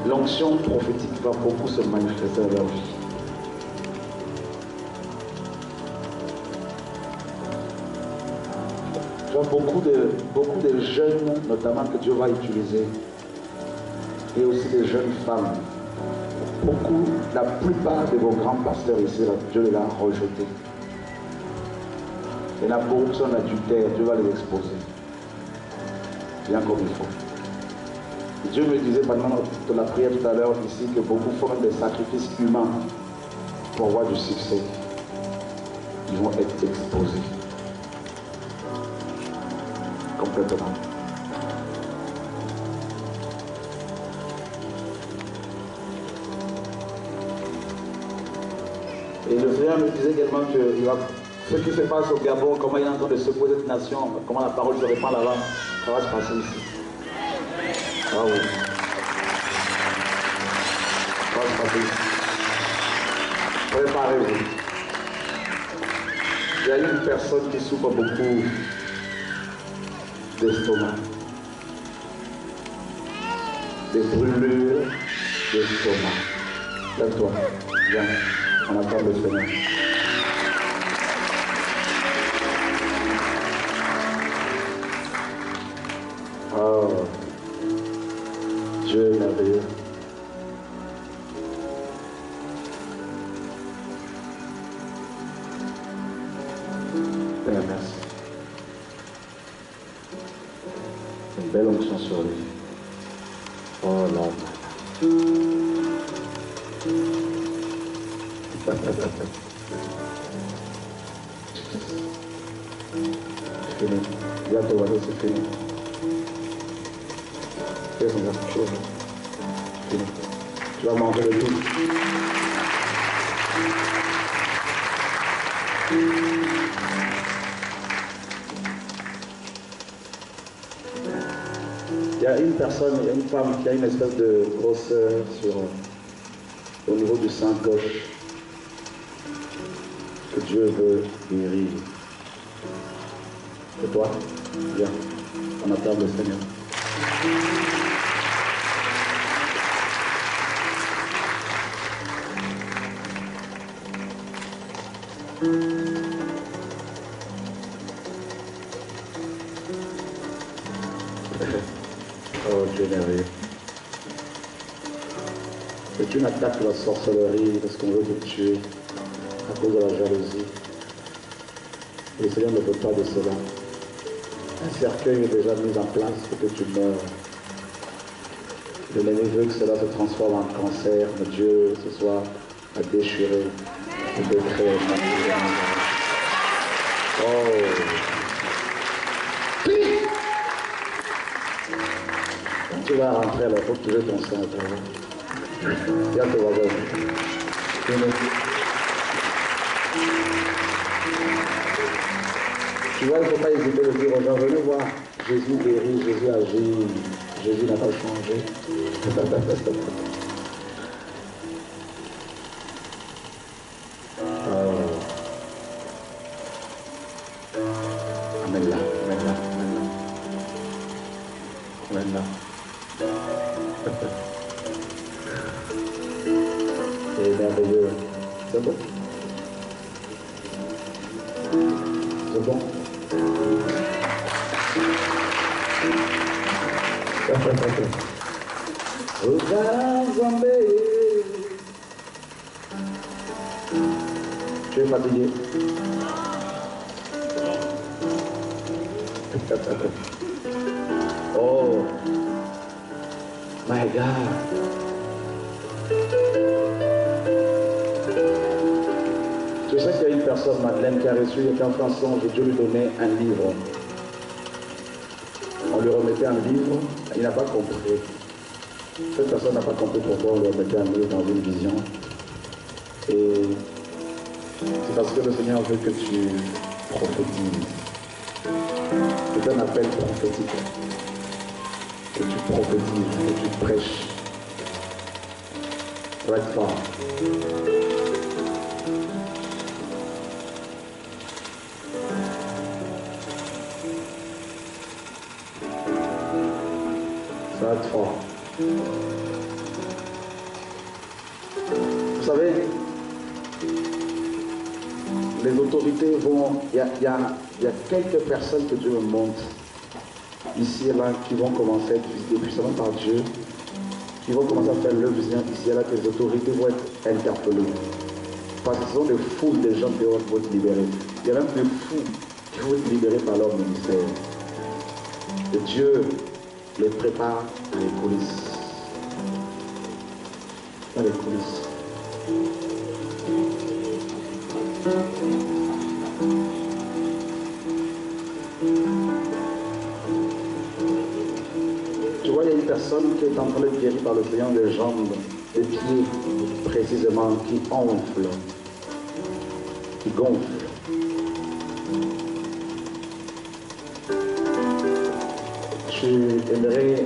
L'onction prophétique va beaucoup se manifester dans leur vie. Je vois beaucoup de jeunes, notamment que Dieu va utiliser, et aussi des jeunes femmes. La plupart de vos grands pasteurs ici, Dieu les a rejetés. Il y en a beaucoup qui sont adultères, Dieu va les exposer. Bien comme il faut. Dieu me disait pendant la prière tout à l'heure ici que beaucoup font des sacrifices humains pour avoir du succès. Ils vont être exposés. Complètement. Et le Seigneur me disait également que ce qui se passe au Gabon, comment il est en train de secouer cette nation, comment la parole se répand là-bas, ça va se passer ici. Ah oui. Ça va se passer ici. Préparez-vous. Il y a une personne qui souffre beaucoup d'estomac, des brûlures d'estomac. Lève-toi, viens, on attend le Seigneur. Oh, Dieu est merveilleux. Seigneur, merci. Une belle onction sur lui. Oh là là. C'est fini. Bientôt, c'est fini. Qu'est-ce qu'on va faire? C'est fini. Tu vas manger le tout. Il y a une personne, il y a une femme qui a une espèce de grosseur au niveau du sein gauche que Dieu veut guérir. Et toi, viens, on attend le Seigneur. Oh Dieu merveilleux. C'est une attaque de la sorcellerie parce qu'on veut te tuer à cause de la jalousie. Et le Seigneur ne veut pas de cela. Un cercueil est déjà mis en place pour que tu meurs. L'ennemi veut que cela se transforme en cancer, mais Dieu ce soir a déchiré le décret. Oh. Tu vas rentrer là, il faut que tu aies ton sang à toi. Viens te voir. Tu vois, il ne faut pas hésiter de dire aux gens, venez voir, Jésus guérit, Jésus agit, Jésus n'a pas changé. Ah. Amène-la, amène-la, amène-la. C'est merveilleux. C'est bon? C'est bon? Tu es fatigué? Oh, my God. Je sais qu'il y a une personne, Madeleine, qui a reçu il y a quelques instants que Dieu lui donnait un livre. On lui remettait un livre, il n'a pas compris. Cette personne n'a pas compris pourquoi on lui remettait un livre dans une vision. Et c'est parce que le Seigneur veut que tu prophétises. C'est un appel prophétique. Que tu prophétises, que tu prêches. Ça va être fort. Ça va être fort. Vous savez, les autorités vont... Il y a quelques personnes que Dieu me montre, ici et là, qui vont commencer à être visitées puissamment par Dieu, qui vont commencer à faire leur vision ici et là, que les autorités vont être interpellées. Parce que ce sont des foules de gens qui vont être libérés. Il y a même des fous qui vont être libérés par leur ministère. Et Dieu les prépare dans les coulisses. Dans les coulisses. Tu vois, il y a une personne qui est en train de guérir par le Seigneur des jambes, des pieds précisément, qui enfle, qui gonfle. Tu aimerais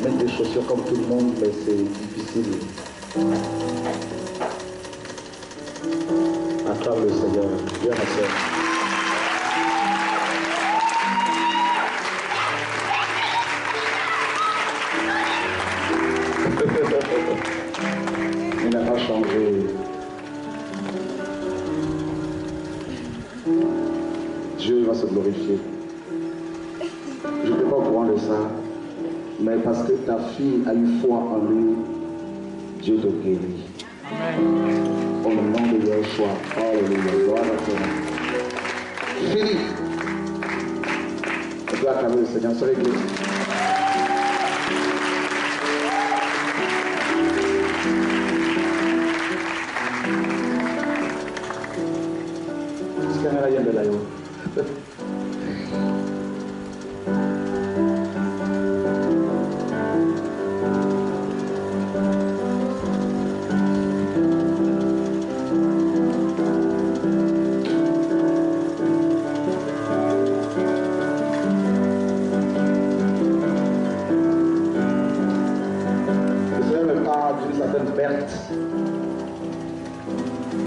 mettre des chaussures comme tout le monde, mais c'est difficile. Acclame le Seigneur. Viens, ma soeur. Il n'a pas changé. Dieu va se glorifier. Je ne peux pas au courant de ça, mais parce que ta fille a eu foi en lui, Dieu te guérit. Au nom de Yeshua. Alléluia. Gloire à toi. Fini. On peut acclamer le Seigneur sur l'église. Ce caméra y est de là.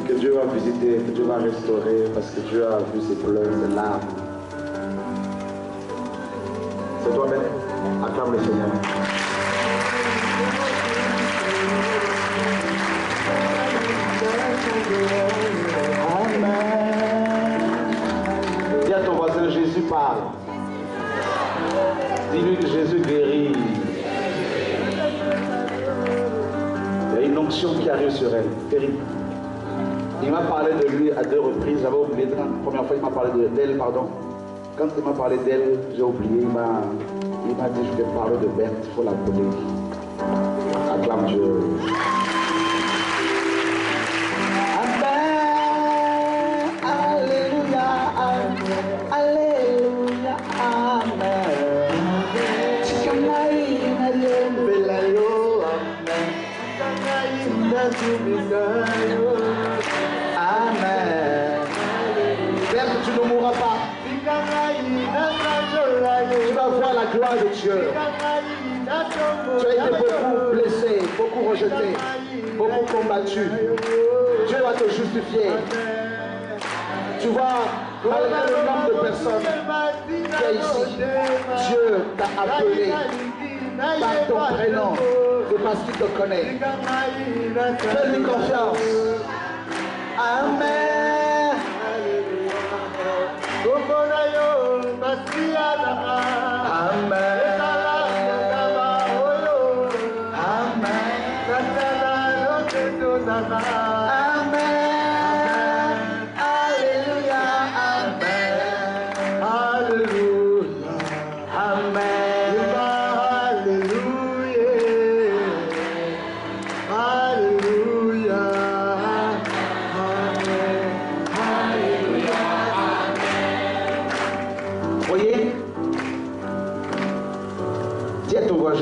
Que Dieu va visiter, que Dieu va restaurer, parce que Dieu a vu ses pleurs, ses larmes. C'est toi-même. Acclame le Seigneur. Amen. Dis à ton voisin, Jésus parle. Dis-lui que Jésus guérit. Il y a une onction qui arrive sur elle, terrible. Il m'a parlé de lui à 2 reprises, j'avais oublié, la première fois il m'a parlé d'elle, pardon. Quand il m'a parlé d'elle, j'ai oublié, il m'a dit je vais parler de Berthe, il faut l'appeler. Acclame Dieu. Amen, alléluia, amen, alléluia, amen. Amen. Père, tu ne mourras pas. Tu vas voir la gloire de Dieu. Tu as été beaucoup blessé, beaucoup rejeté, beaucoup combattu. Dieu va te justifier. Tu vois, malgré le nombre de personnes qui est ici, Dieu t'a appelé par ton prénom et parce qu'il te connaît. Fais-lui confiance. Amen.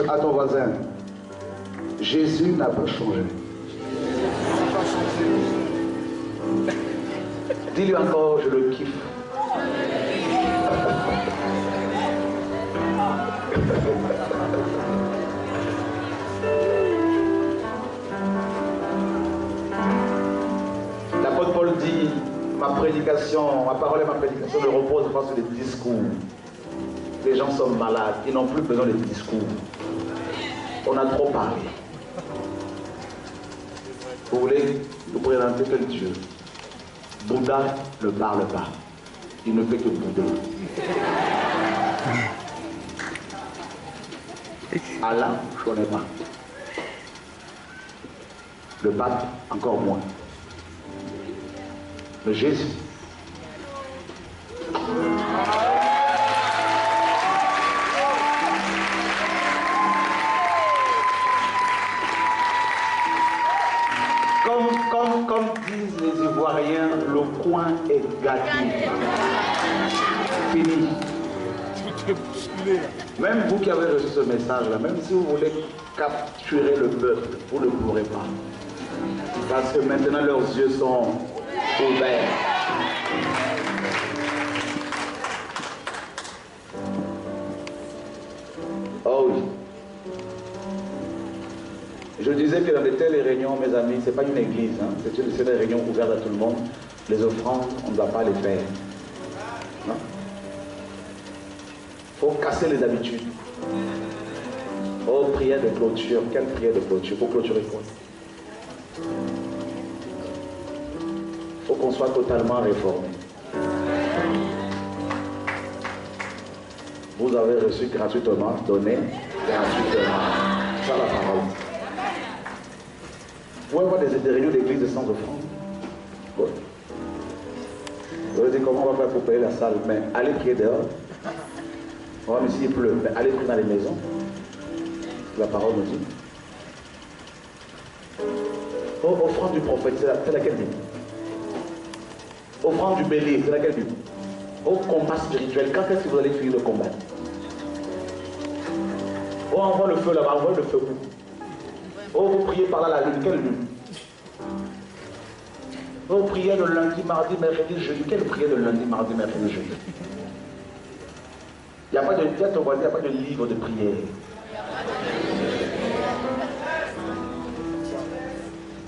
À ton voisin, Jésus n'a pas changé. Dis-lui encore, je le kiffe. L'apôtre Paul dit, ma prédication, ma parole et ma prédication ne reposent pas sur les discours. Les gens sont malades, ils n'ont plus besoin de discours. On a trop parlé. Vous voulez vous présenter quel Dieu? Bouddha ne parle pas. Il ne fait que bouder. Allah, je ne connais pas. Le pape, encore moins. Mais Jésus. Comme disent les Ivoiriens, le coin est gâté. Fini. Même vous qui avez reçu ce message-là, même si vous voulez capturer le peuple, vous ne pourrez pas. Parce que maintenant leurs yeux sont ouverts. Oh oui. Je disais que dans de telles réunions, mes amis, ce n'est pas une église, hein, c'est des réunions ouvertes à tout le monde. Les offrandes, on ne doit pas les faire. Il faut casser les habitudes. Oh, prière de clôture. Quelle prière de clôture? Pour clôturer quoi? Il faut qu'on soit totalement réformé. Vous avez reçu gratuitement, donné gratuitement. Ça la parole. Vous pouvez avoir des réunions d'église sans offrande. Bon. Vous allez dire comment on va faire pour payer la salle? Mais allez prier dehors. On va, mais s'il pleut, mais allez prier dans les maisons. La parole nous dit. Oh, offrande du prophète, c'est laquelle Bible? Offrande du bélier, c'est laquelle Bible? Oh, combat spirituel, quand est-ce que vous allez finir le combat? Oh, envoie le feu là-bas, envoie le feu où? Oh, vous priez par là la lune, quelle lune? Oh, priez le lundi, mardi, mercredi, jeudi. Quelle prière le lundi, mardi, mercredi, jeudi? Il n'y a pas de, il n'y a pas de livre de prière.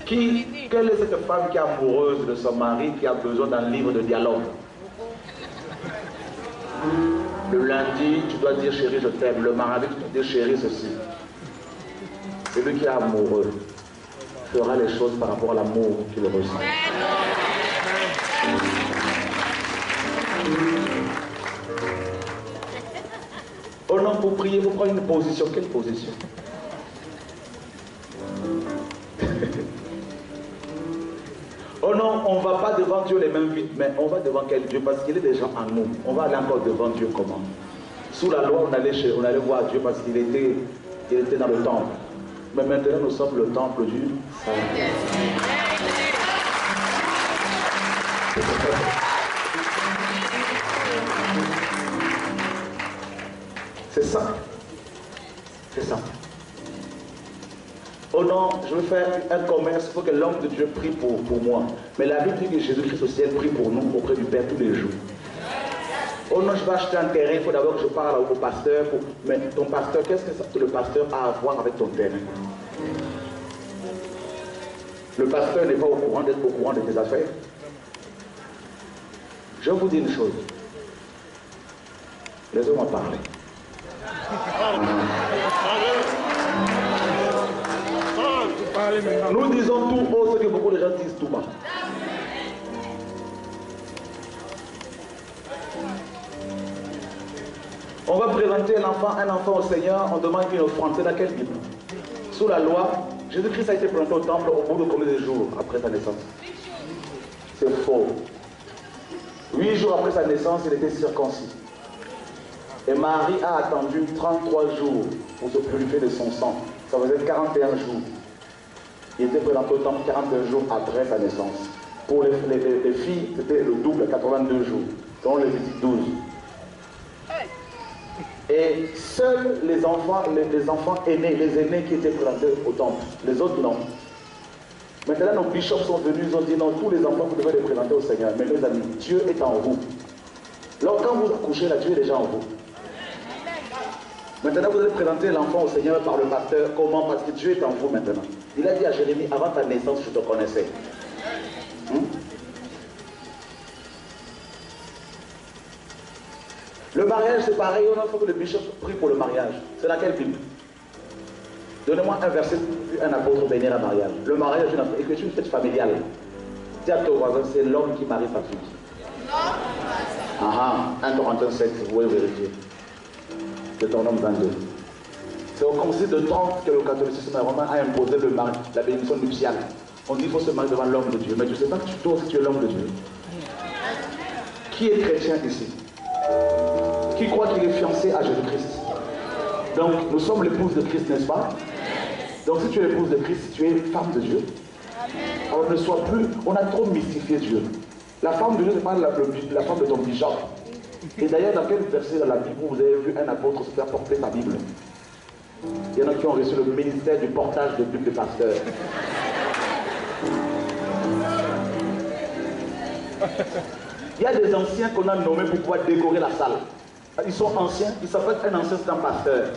Quelle est cette femme qui est amoureuse de son mari, qui a besoin d'un livre de dialogue? Le lundi, tu dois dire chérie, je t'aime. Le mardi, tu dois dire chérie, ceci. Celui qui est amoureux fera les choses par rapport à l'amour qu'il ressent. Oh non, pour prier, vous prenez une position. Quelle position? Oh non, on ne va pas devant Dieu les mains vides, mais on va devant quel Dieu? Parce qu'il est déjà en nous. On va aller encore devant Dieu comment? Sous la loi, on allait voir Dieu parce qu'il était dans le temple. Mais maintenant, nous sommes le temple du Saint. C'est ça. C'est ça. Oh non, je veux faire un commerce, il faut que l'homme de Dieu prie pour moi. Mais la Bible dit que Jésus-Christ au ciel prie pour nous auprès du Père tous les jours. Oh non, je vais acheter un terrain, il faut d'abord que je parle au pasteur. Mais ton pasteur, qu'est-ce que le pasteur a à voir avec ton terrain? Le pasteur n'est pas au courant d'être au courant de tes affaires. Je vous dis une chose. Laissez-moi parler. Nous disons tout haut ce que beaucoup de gens disent tout bas. On va présenter un enfant au Seigneur, on demande une offrande. C'est dans quelle Bible? Sous la loi, Jésus-Christ a été présenté au temple au bout de combien de jours après sa naissance? C'est faux. 8 jours après sa naissance, il était circoncis. Et Marie a attendu 33 jours pour se purifier de son sang. Ça faisait 41 jours. Il était présenté au temple 42 jours après sa naissance. Pour les filles, c'était le double, 82 jours. Selon Lévitique 12. Et seuls les enfants aînés, les aînés qui étaient présentés au temple. Les autres, non. Maintenant, nos bishops sont venus, ils ont dit non, tous les enfants, vous devez les présenter au Seigneur. Mais mes amis, Dieu est en vous. Alors quand vous accouchez là, Dieu est déjà en vous. Maintenant, vous allez présenter l'enfant au Seigneur par le pasteur. Comment? Parce que Dieu est en vous maintenant. Il a dit à Jérémie, avant ta naissance, je te connaissais. Le mariage, c'est pareil. On a fait que le bishop prie pour le mariage. C'est dans quelle Bible? Donnez-moi un verset où un apôtre bénit le mariage. Le mariage est une fête familiale. Dis à ton voisin, c'est l'homme qui marie sa fille. 1 Corinthiens 7, vous pouvez vérifier. Deutéronome 22. C'est au concile de Trente que le catholicisme romain a imposé la bénédiction nuptiale. On dit qu'il faut se marier devant l'homme de Dieu. Mais tu ne sais pas que toi aussi tu es l'homme de Dieu. Qui est chrétien ici? Qui croit qu'il est fiancé à Jésus-Christ? Donc nous sommes l'épouse de Christ, n'est-ce pas? Donc si tu es l'épouse de Christ, tu es femme de Dieu. Alors ne sois plus, on a trop mystifié Dieu. La femme de Dieu, c'est pas la femme de ton bishop. Et d'ailleurs, dans quel verset dans la Bible vous avez vu un apôtre se faire porter sa Bible? Il y en a qui ont reçu le ministère du portage de Bible de pasteur. Il y a des anciens qu'on a nommés pour pouvoir décorer la salle. Ils sont anciens, ils s'appellent un ancien, c'est un pasteur.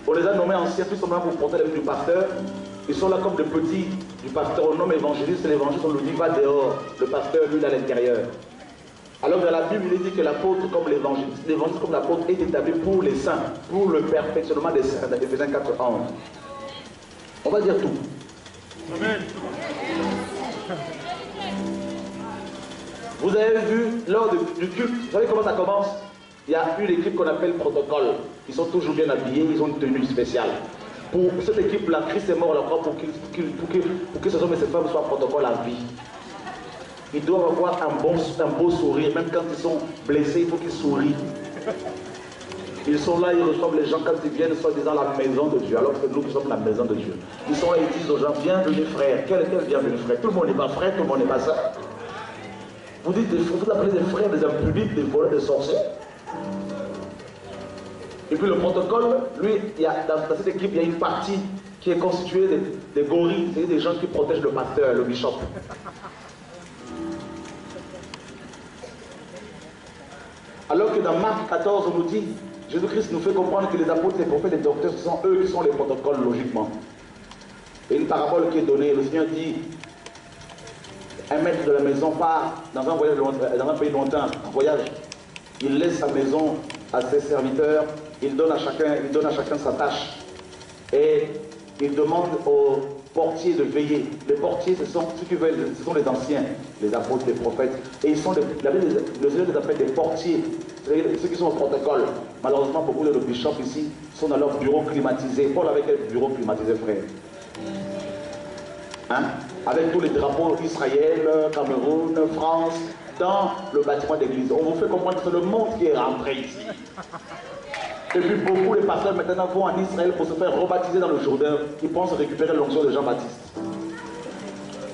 On les a nommés anciens, tout simplement pour porter la Bible du pasteur. Ils sont là comme des petits du pasteur. On nomme évangéliste, l'évangéliste, on le dit va dehors. Le pasteur, lui, il est à l'intérieur. Alors dans la Bible, il est dit que l'apôtre comme l'évangéliste comme l'apôtre est établi pour les saints, pour le perfectionnement des saints, dans Éphésiens 4, 11. On va dire tout. Amen. Vous avez vu, lors du culte, vous savez comment ça commence? Il y a une équipe qu'on appelle protocole. Ils sont toujours bien habillés, ils ont une tenue spéciale. Pour cette équipe-là, Christ est mort à la croix pour que ces hommes et ces femmes soient protocole à vie. Ils doivent avoir un beau sourire, même quand ils sont blessés, il faut qu'ils sourient. Ils sont là, ils reçoivent les gens quand ils viennent, soi-disant la maison de Dieu, alors que nous sommes la maison de Dieu. Ils sont là, ils disent aux gens, bienvenue frère. Quel bienvenue frère? Tout le monde n'est pas frère, tout le monde n'est pas ça. Vous dites, vous appelez des frères, des impudiques, des voleurs, des sorciers. Et puis le protocole, lui, dans cette équipe, il y a une partie qui est constituée des gorilles, c'est des gens qui protègent le pasteur, le bishop. Alors que dans Marc 14, on nous dit, Jésus-Christ nous fait comprendre que les apôtres, les prophètes, les docteurs, ce sont eux qui sont les protocoles logiquement. Et une parabole qui est donnée, le Seigneur dit, un maître de la maison part dans un voyage dans un pays lointain, un voyage. Il laisse sa maison à ses serviteurs, il donne à chacun sa tâche. Et il demande aux portiers de veiller. Les portiers, ce sont ceux qui veulent, ce sont les anciens, les apôtres, les prophètes. Et ils sont le Seigneur les appelle des portiers, ceux qui sont au protocole. Malheureusement, beaucoup de nos bishops ici sont dans leur bureau climatisé. Paul avait quel bureau climatisé, frère? Hein? Avec tous les drapeaux Israël, Cameroun, France, dans le bâtiment d'église. On vous fait comprendre que c'est le monde qui est rentré ici. Et puis beaucoup de pasteurs maintenant vont en Israël pour se faire rebaptiser dans le Jourdain. Ils pensent récupérer l'onction de Jean-Baptiste.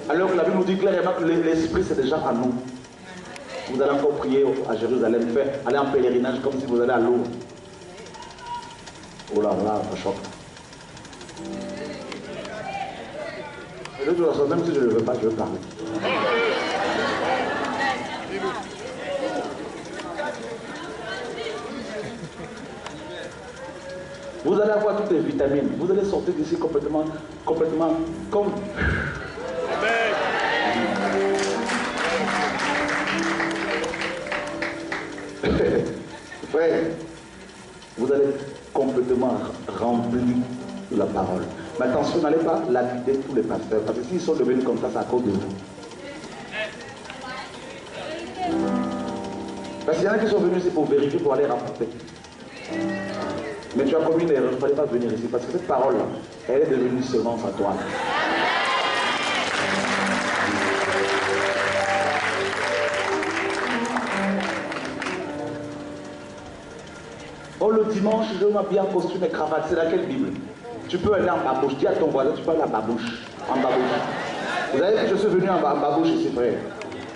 Alors que la Bible nous dit clairement que l'esprit c'est déjà à nous. Vous allez encore prier à Jérusalem, aller en pèlerinage comme si vous allez à Lourdes. Oh là là, ça choque. Et de toute façon, même si je ne le veux pas, je veux parler. Vous allez avoir toutes les vitamines. Vous allez sortir d'ici complètement comme... Frère, vous allez être complètement rempli de la parole. Mais attention, n'allez pas lapider tous les pasteurs, parce que s'ils sont devenus comme ça, c'est à cause de vous. Parce qu'il y en a qui sont venus ici pour vérifier, pour aller rapporter. Mais tu as commis une erreur, il ne fallait pas venir ici, parce que cette parole-là, elle est devenue semence à toi. Oh, le dimanche, je m'habille en costume et cravate. C'est laquelle Bible? Tu peux aller en babouche. Dis à ton voisin, tu peux aller en babouche. En babouche. Vous savez que je suis venu en babouche ici, frère.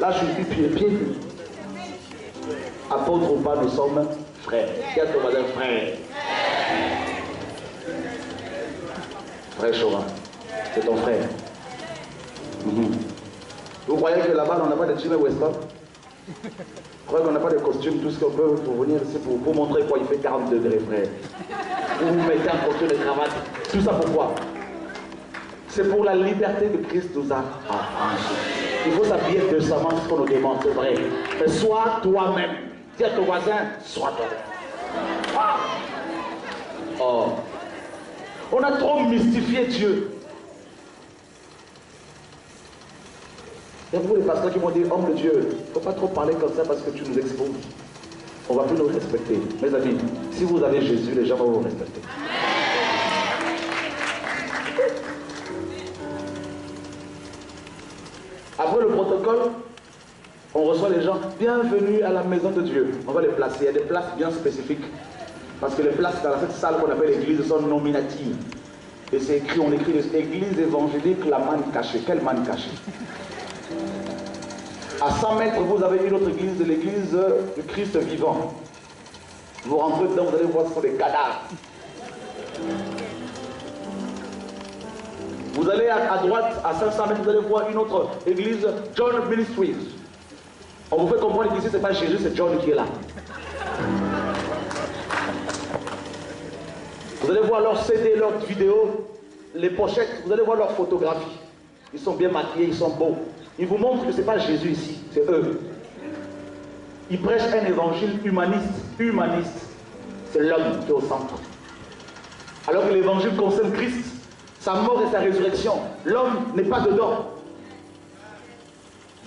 Là, je suis pied. Apôtre ou pas, nous sommes frères. Dis à ton voisin, frère. Frère Chauvin, c'est ton frère. Vous croyez que là-bas, on n'a pas de jeans Weston? Vous croyez qu'on n'a pas de costume, tout ce qu'on peut pour venir ici pour montrer quoi il fait 40 degrés, frère. Vous vous mettez un costume de cravate. Tout ça pourquoi? C'est pour la liberté que Christ nous a affranchis. Il faut s'habiller décemment, ce qu'on nous demande, c'est vrai. Mais sois toi-même. Dis à ton voisin, sois toi-même. Oh. On a trop mystifié Dieu. Il y a beaucoup de pasteurs qui m'ont dit, homme de Dieu, il ne faut pas trop parler comme ça parce que tu nous exposes. On ne va plus nous respecter. Mes amis, si vous avez Jésus, les gens vont vous respecter. Après le protocole, on reçoit les gens, bienvenue à la maison de Dieu. On va les placer, il y a des places bien spécifiques. Parce que les places dans cette salle qu'on appelle l'église sont nominatives. Et c'est écrit, on écrit l'église évangélique, la manne cachée. Quelle manne cachée? À 100 mètres, vous avez une autre église, l'église du Christ vivant. Vous rentrez dedans, vous allez voir ce sont des cadavres. Vous allez à droite, à 500 mètres, vous allez voir une autre église, John Ministries. On vous fait comprendre qu'ici, ce n'est pas Jésus, c'est John qui est là. Vous allez voir leurs CD, leurs vidéos, les pochettes, vous allez voir leurs photographies. Ils sont bien maquillés, ils sont beaux. Ils vous montrent que ce n'est pas Jésus ici, c'est eux. Ils prêchent un évangile humaniste. C'est l'homme qui est au centre. Alors que l'évangile concerne Christ, sa mort et sa résurrection. L'homme n'est pas dedans.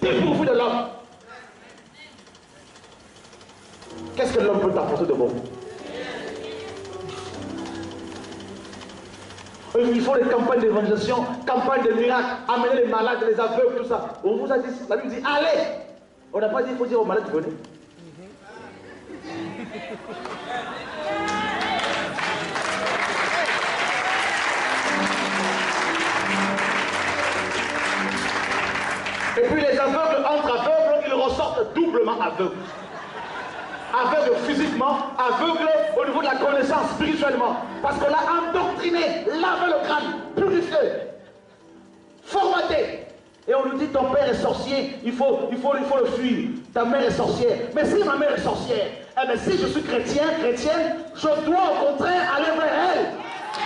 Dépourvu de l'homme. Qu'est-ce que l'homme peut t'apporter de bon? Il faut des campagnes d'évangélisation, campagnes de miracles, amener les malades, les aveugles, tout ça. On vous a dit, la Bible dit, allez! On n'a pas dit, il faut dire aux malades, venez. Et puis les aveugles entre aveugles, ils ressortent doublement aveugles. Aveugle physiquement, aveugle au niveau de la connaissance spirituellement. Parce qu'on l'a endoctriné, lavé le crâne, purifié, formaté. Et on nous dit ton père est sorcier, il faut le fuir. Ta mère est sorcière. Mais si ma mère est sorcière, eh bien si je suis chrétienne, je dois au contraire aller vers elle.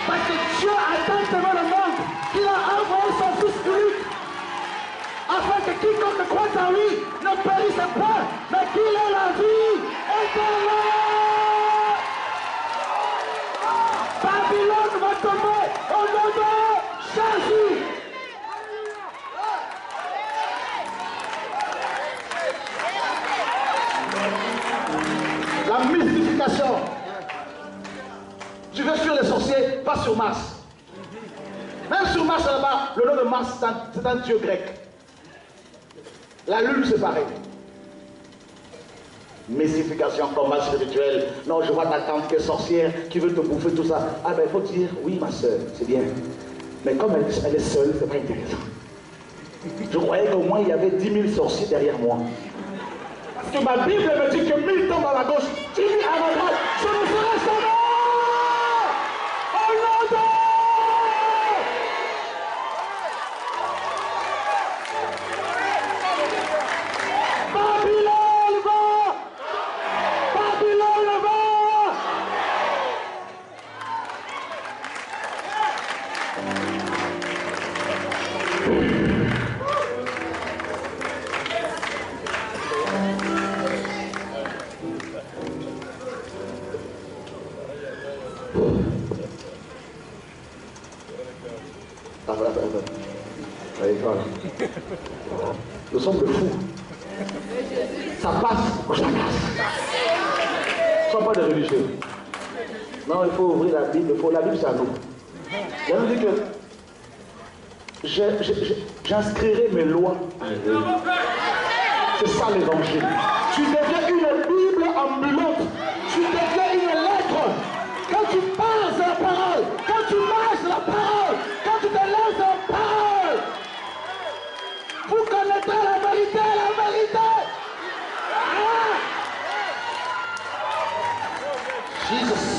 Parce que Dieu a tant aimé le monde qu'il a envoyé son Fils unique. Afin que quiconque croit en lui ne périsse pas, mais qu'il ait la vie éternelle. Babylone va tomber au nom de Jésus. La mystification. Tu veux fuir les sorciers, pas sur Mars. Même sur Mars là-bas, le nom de Mars, c'est un dieu grec. La lune, c'est pareil. Mystification, combat spirituel. Non, je vois ta tante qui est sorcière, qui veut te bouffer, tout ça. Ah ben, il faut dire, oui, ma soeur, c'est bien. Mais comme elle est seule, c'est pas intéressant. Je croyais qu'au moins, il y avait 10 000 sorciers derrière moi. Parce que ma Bible me dit que 1000 tombent à ma gauche, 10 000 à ma droite, je ne serai sauvé. Au nom de... rigole. Nous sommes de fous. Ça passe au chacun. Ne sois pas de religieux. Non, il faut ouvrir la Bible. La Bible, c'est à nous. Il nous dit que j'inscrirai mes lois. C'est ça l'évangile. Tu deviens une Bible ambulante. Tu deviens une lettre. Quand tu parles la parole, quand tu marches la parole, quand tu te lances la parole, vous connaîtrez la vérité, la vérité. Ah! Jesus.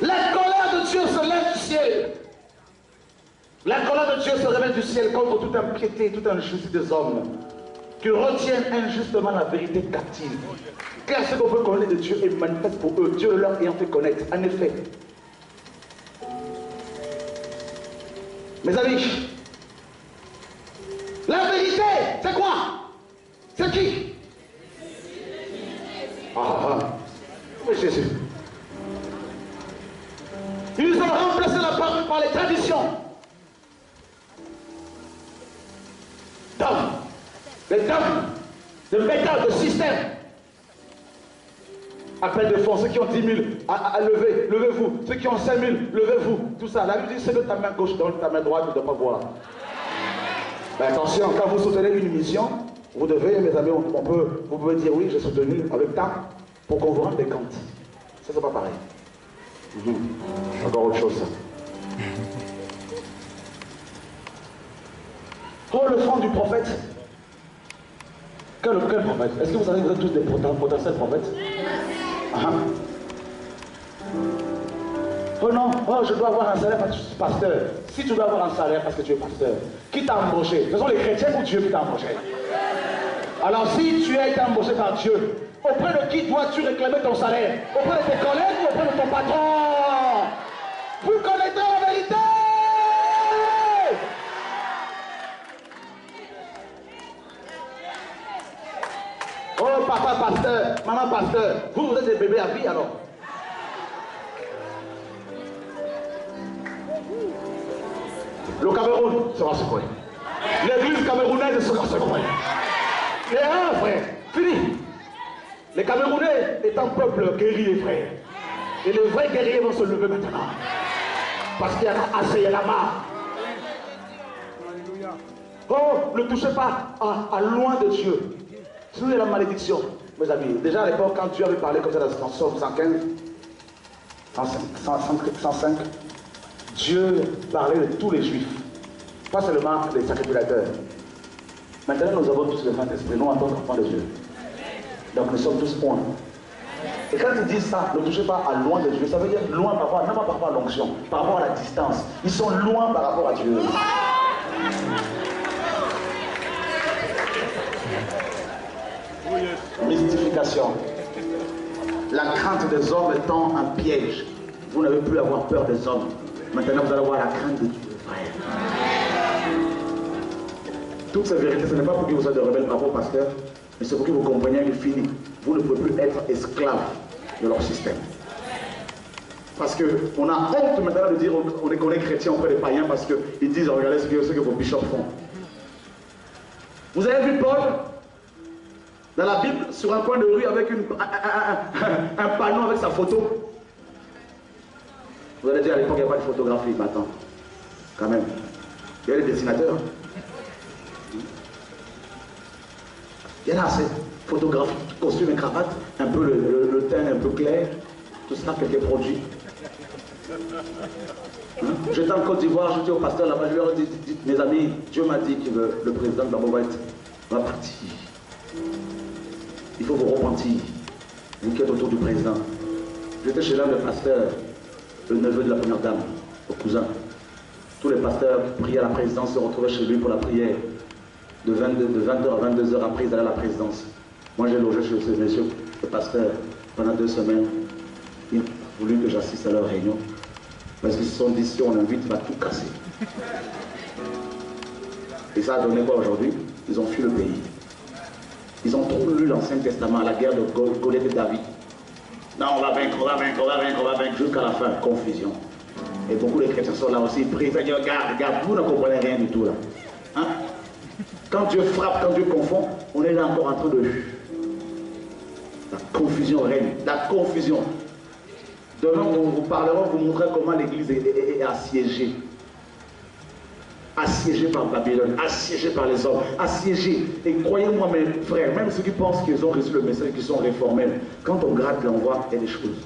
La colère de Dieu se lève du ciel. La colère de Dieu se révèle du ciel contre toute impiété, toute injustice des hommes qui retiennent injustement la vérité captive. Car ce qu'on peut connaître de Dieu est manifeste pour eux, Dieu leur ayant fait connaître. En effet, mes amis, la vérité, c'est quoi? C'est qui? Oui, Jésus. Ils ont remplacé la parole par les traditions d'hommes, des dogmes, de méthodes, de systèmes. Appel de fonds, ceux qui ont 10 000 à lever, levez-vous. Ceux qui ont 5 000, levez-vous. Tout ça. La Bible dit, c'est de ta main gauche dans ta main droite, tu ne dois pas voir. Mais attention, quand vous soutenez une mission, vous devez, mes amis, vous pouvez dire oui, j'ai soutenu avec temps pour qu'on vous rende des comptes. Ça, c'est pas pareil. Encore autre chose, ça. Oh, le front du prophète. Quel prophète? Est-ce que vous savez que vous êtes tous des potentiels prophètes? Oh non, oh, je dois avoir un salaire parce que je suis pasteur. Si tu dois avoir un salaire parce que tu es pasteur, qui t'a embauché? Ce sont les chrétiens ou Dieu qui t'a embauché? Alors si tu as été embauché par Dieu, auprès de qui dois-tu réclamer ton salaire? Auprès de tes collègues ou auprès de ton patron? Vous connaîtrez la vérité! Oh papa pasteur, maman pasteur, vous êtes des bébés à vie alors? Le Cameroun sera secoué. L'église camerounaise sera secouée. Et un frère, fini. Les Camerounais est un peuple guerrier, frère. Et les vrais guerriers vont se lever maintenant. Parce qu'il y en a assez, il y en a marre. Oh, ne touchez pas à loin de Dieu. C'est la malédiction, mes amis. Déjà à l'époque, quand Dieu avait parlé comme ça dans Somme 105, Dieu parlait de tous les juifs, pas seulement des sacrificateurs. Maintenant, nous avons tous le Saint-Esprit, nous en tant qu'enfants de Dieu. Donc nous sommes tous un. Et quand ils disent ça, ne touchez pas à loin de Dieu, ça veut dire loin par rapport, non pas par rapport à l'onction, par rapport à la distance. Ils sont loin par rapport à Dieu. Mystification. La crainte des hommes étant un piège. Vous n'avez plus à avoir peur des hommes. Maintenant, vous allez avoir la crainte de Dieu, frère. Toute cette vérité, ce n'est pas pour que vous soyez de rebelles par rapport au pasteur, mais c'est pour que vous compreniez qu'il finit. Vous ne pouvez plus être esclave de leur système. Parce qu'on a honte maintenant de dire qu'on est chrétien auprès des païens parce qu'ils disent, regardez ce que vos bishops font. Vous avez vu Paul dans la Bible, sur un coin de rue avec un panneau avec sa photo. Vous allez dire à l'époque, il n'y a pas de photographie, mais attends, quand même. Il y a des dessinateurs. Il y en a assez. Photographie, costume et cravate, un peu le teint un peu clair, tout ça, quelques produits. J'étais en Côte d'Ivoire, je dis au pasteur là-bas, je leur ai dit, mes amis, Dieu m'a dit que le président Gbagbo va partir. Il faut vous repentir. Vous qui êtes autour du président. J'étais chez l'un des pasteurs, le neveu de la première dame, au cousin. Tous les pasteurs qui priaient à la présidence se retrouvaient chez lui pour la prière. De 20h à 22h après, ils allaient à la présidence. Moi, j'ai logé chez ce monsieur, le pasteur, pendant 2 semaines. Il a voulu que j'assiste à leur réunion. Parce qu'ils se sont dit, si on l'invite, il va tout casser. Et ça a donné quoi aujourd'hui? Ils ont fui le pays. Ils ont trop lu l'Ancien Testament, la guerre de Goliath et David. Non, on va vaincre, on va vaincre, on va vaincre, on va vaincre jusqu'à la fin. Confusion. Et beaucoup de chrétiens sont là aussi, ils prient, Seigneur, regarde, vous ne comprenez rien du tout là. Hein? Quand Dieu frappe, quand Dieu confond, on est là encore en train de... La confusion règne, la confusion. Demain, vous parlerons, vous montrerez comment l'église est assiégée. Assiégée par Babylone, assiégée par les hommes, assiégée. Et croyez-moi, mes frères, même ceux qui pensent qu'ils ont reçu le message, qui sont réformés, quand on gratte l'envoi, il y a des choses.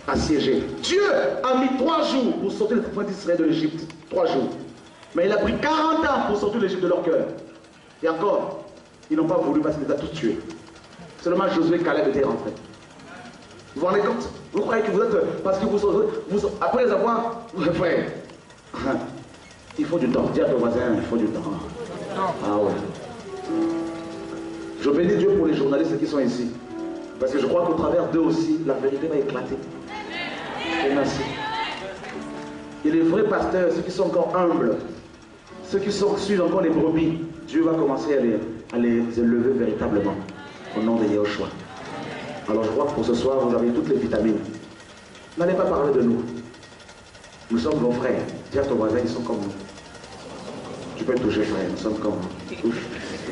Assiégé. Dieu a mis 3 jours pour sortir les enfants d'Israël de l'Égypte. 3 jours. Mais il a pris 40 ans pour sortir l'Égypte de leur cœur. Et encore, ils n'ont pas voulu parce qu'ils les ont tous tués. Seulement Josué et Caleb étaient rentrés. Vous vous rendez compte? Vous croyez que vous êtes... Parce que vous après les avoir... Frère, il faut du temps. Dis à ton voisin, il faut du temps. Ah ouais. Je bénis Dieu pour les journalistes qui sont ici. Parce que je crois qu'au travers d'eux aussi, la vérité va éclater. Et merci. Et les vrais pasteurs, ceux qui sont encore humbles, ceux qui suivent encore les brebis, Dieu va commencer à les élever véritablement. Au nom de Yahushua. Alors je crois que pour ce soir, vous avez toutes les vitamines. N'allez pas parler de nous. Nous sommes vos frères. Dis à ton voisin, ils sont comme nous. Tu peux toucher, frère, nous sommes comme nous. Touche.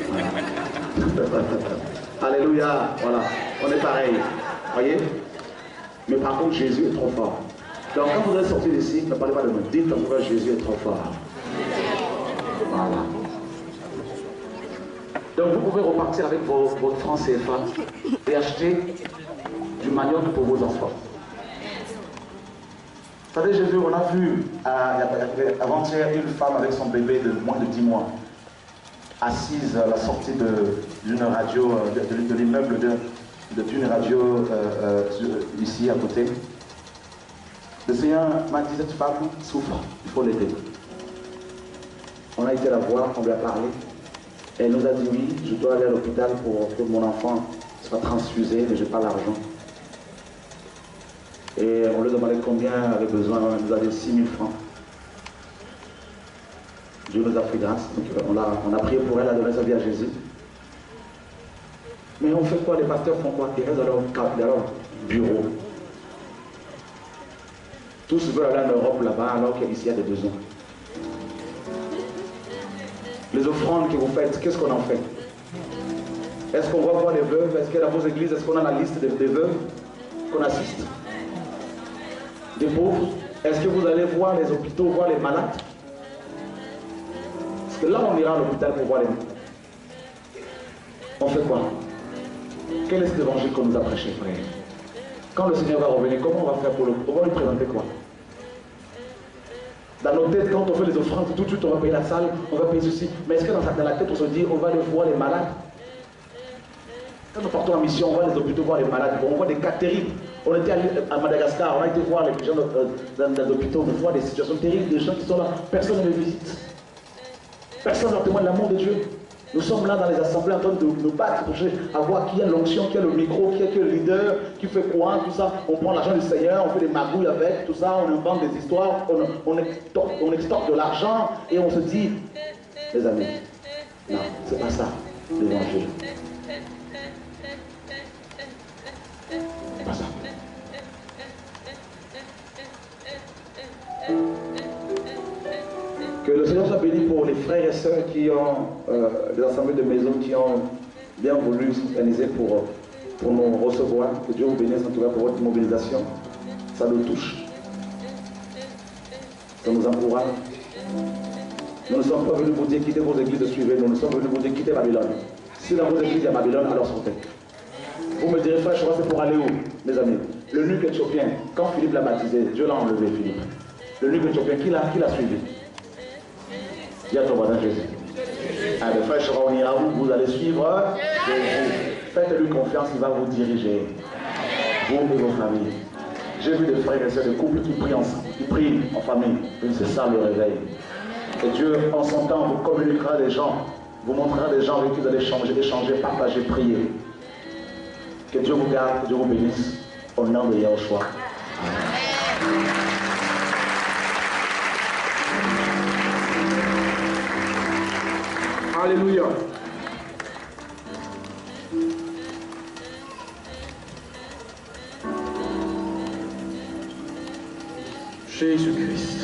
Voilà. Alléluia. Voilà. On est pareil. Voyez? Mais par contre, Jésus est trop fort. Donc quand vous allez sortir d'ici, ne parlez pas de nous. Dites en tout cas, Jésus est trop fort. Voilà. Donc vous pouvez repartir avec votre franc CFA et acheter du manioc pour vos enfants. Vous savez, Jésus, on a vu avant-hier une femme avec son bébé de moins de 10 mois assise à la sortie d'une radio, de l'immeuble d'une radio ici à côté. Le Seigneur m'a dit, cette femme souffre, il faut l'aider. On a été la voir, on lui a parlé. Elle nous a dit oui, je dois aller à l'hôpital pour que mon enfant soit transfusé, mais je n'ai pas l'argent. Et on lui a demandé combien elle avait besoin, elle nous a dit 6 000 francs. Dieu nous a fait grâce, donc on a prié pour elle, elle a donné sa vie à Jésus. Mais on fait quoi? Les pasteurs font quoi? Ils restent dans leur bureau. Tous veulent aller en Europe là-bas alors qu'ici il y a des besoins. Les offrandes que vous faites, qu'est-ce qu'on en fait? Est-ce qu'on va voir les veuves? Est-ce que dans vos églises, est-ce qu'on a la liste des veuves qu'on assiste? Des pauvres? Est-ce que vous allez voir les hôpitaux, voir les malades? Parce que là, on ira à l'hôpital pour voir les malades. On fait quoi? Quel est cet évangile qu'on nous a prêché, frère? Quand le Seigneur va revenir, comment on va faire pour le... On va lui présenter quoi? Dans nos têtes, quand on fait les offrandes, tout de suite on va payer la salle, on va payer ceci. Mais est-ce que dans la tête on se dit, on va aller voir les malades? Quand nous partons en mission, on va les hôpitaux voir les malades. On voit des cas terribles. On était à Madagascar, on a été voir les gens dans les hôpitaux, on voit des situations terribles, des gens qui sont là, personne ne les visite. Personne ne leur témoigne l'amour de Dieu. Nous sommes là dans les assemblées en train de nous battre pour voir qui a l'onction, qui a le micro, qui est le leader, qui fait quoi, tout ça. On prend l'argent du Seigneur, on fait des magouilles avec, tout ça, on invente des histoires, on extorque de l'argent et on se dit, les amis, non, c'est pas ça, l'évangile. C'est pas ça. Que le Seigneur soit béni pour les frères et sœurs qui ont des assemblées de maison qui ont bien voulu s'organiser pour nous recevoir. Que Dieu vous bénisse en tout cas pour votre mobilisation. Ça nous touche. Ça nous encourage. Nous ne sommes pas venus vous dire quittez vos églises, suivez-nous. Nous sommes venus vous dire quittez Babylone. Si dans vos églises il y a Babylone, alors sortez. Vous me direz, frère, je crois que c'est pour aller où, mes amis? Le nuque éthiopien, quand Philippe l'a baptisé, Dieu l'a enlevé, Philippe. Le nuque éthiopien, qui l'a suivi? Dis à ton voisin Jésus. Ah, mes frères, on ira où? Vous allez suivre Jésus. Faites-lui confiance, il va vous diriger. Vous et vos familles. J'ai vu des frères et sœurs, des couples qui prient ensemble, qui prient en famille. C'est ça le réveil. Et Dieu, en son temps, vous communiquera des gens, vous montrera des gens avec qui vous allez changer, échanger, partager, prier. Que Dieu vous garde, que Dieu vous bénisse. Au nom de Yahushua. Alléluia. Jésus-Christ.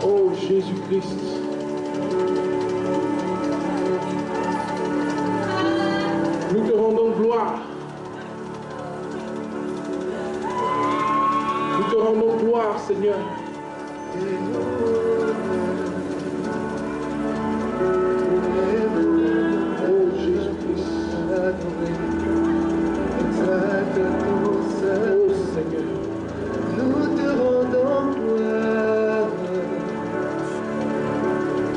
Oh Jésus-Christ. Nous te rendons gloire. Nous te rendons gloire, Seigneur. Oh Jésus-Christ. Oh Seigneur. Nous te rendons gloire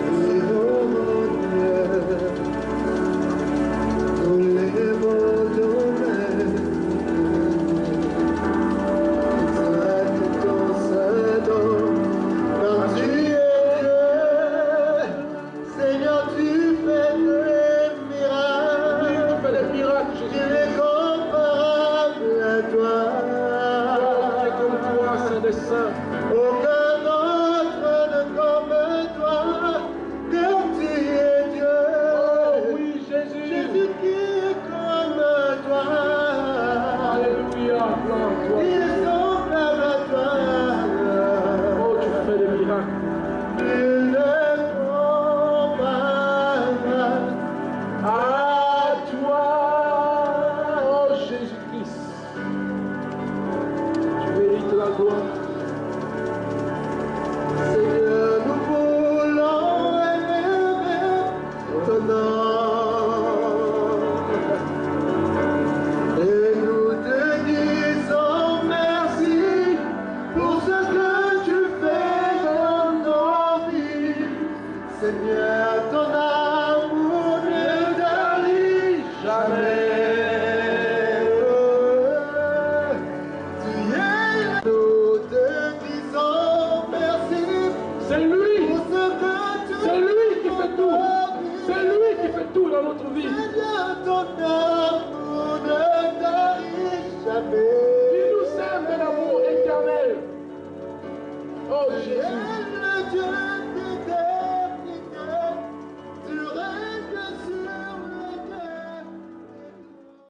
et honneur. Nous lèvons nos mains, exaltons ton Saint-Nom. Car tu es Dieu, Seigneur, tu fais des miracles. Tu fais des miracles, Tu Jésus. es comparable à toi. Des saints. Aucun autre ne comme toi, car tu es Dieu. Oh oui, Jésus. Jésus qui est comme toi. Alléluia, gloire à toi. Il est semblable à toi. Oh, tu fais des miracles. Il est comparable À toi, oh Jésus-Christ. Tu mérites la gloire. Seigneur, nous voulons élever ton nom. Et nous te disons merci pour ce que tu fais dans nos vies. Seigneur, ton amour ne tarit jamais. Tu es, nous te disons merci C'est lui. pour ce que tu C'est lui qui fait tout. C'est lui qui fait tout dans notre vie. Seigneur, ton amour ne tarit jamais. Il nous aime d'un amour éternel. Oh Jésus.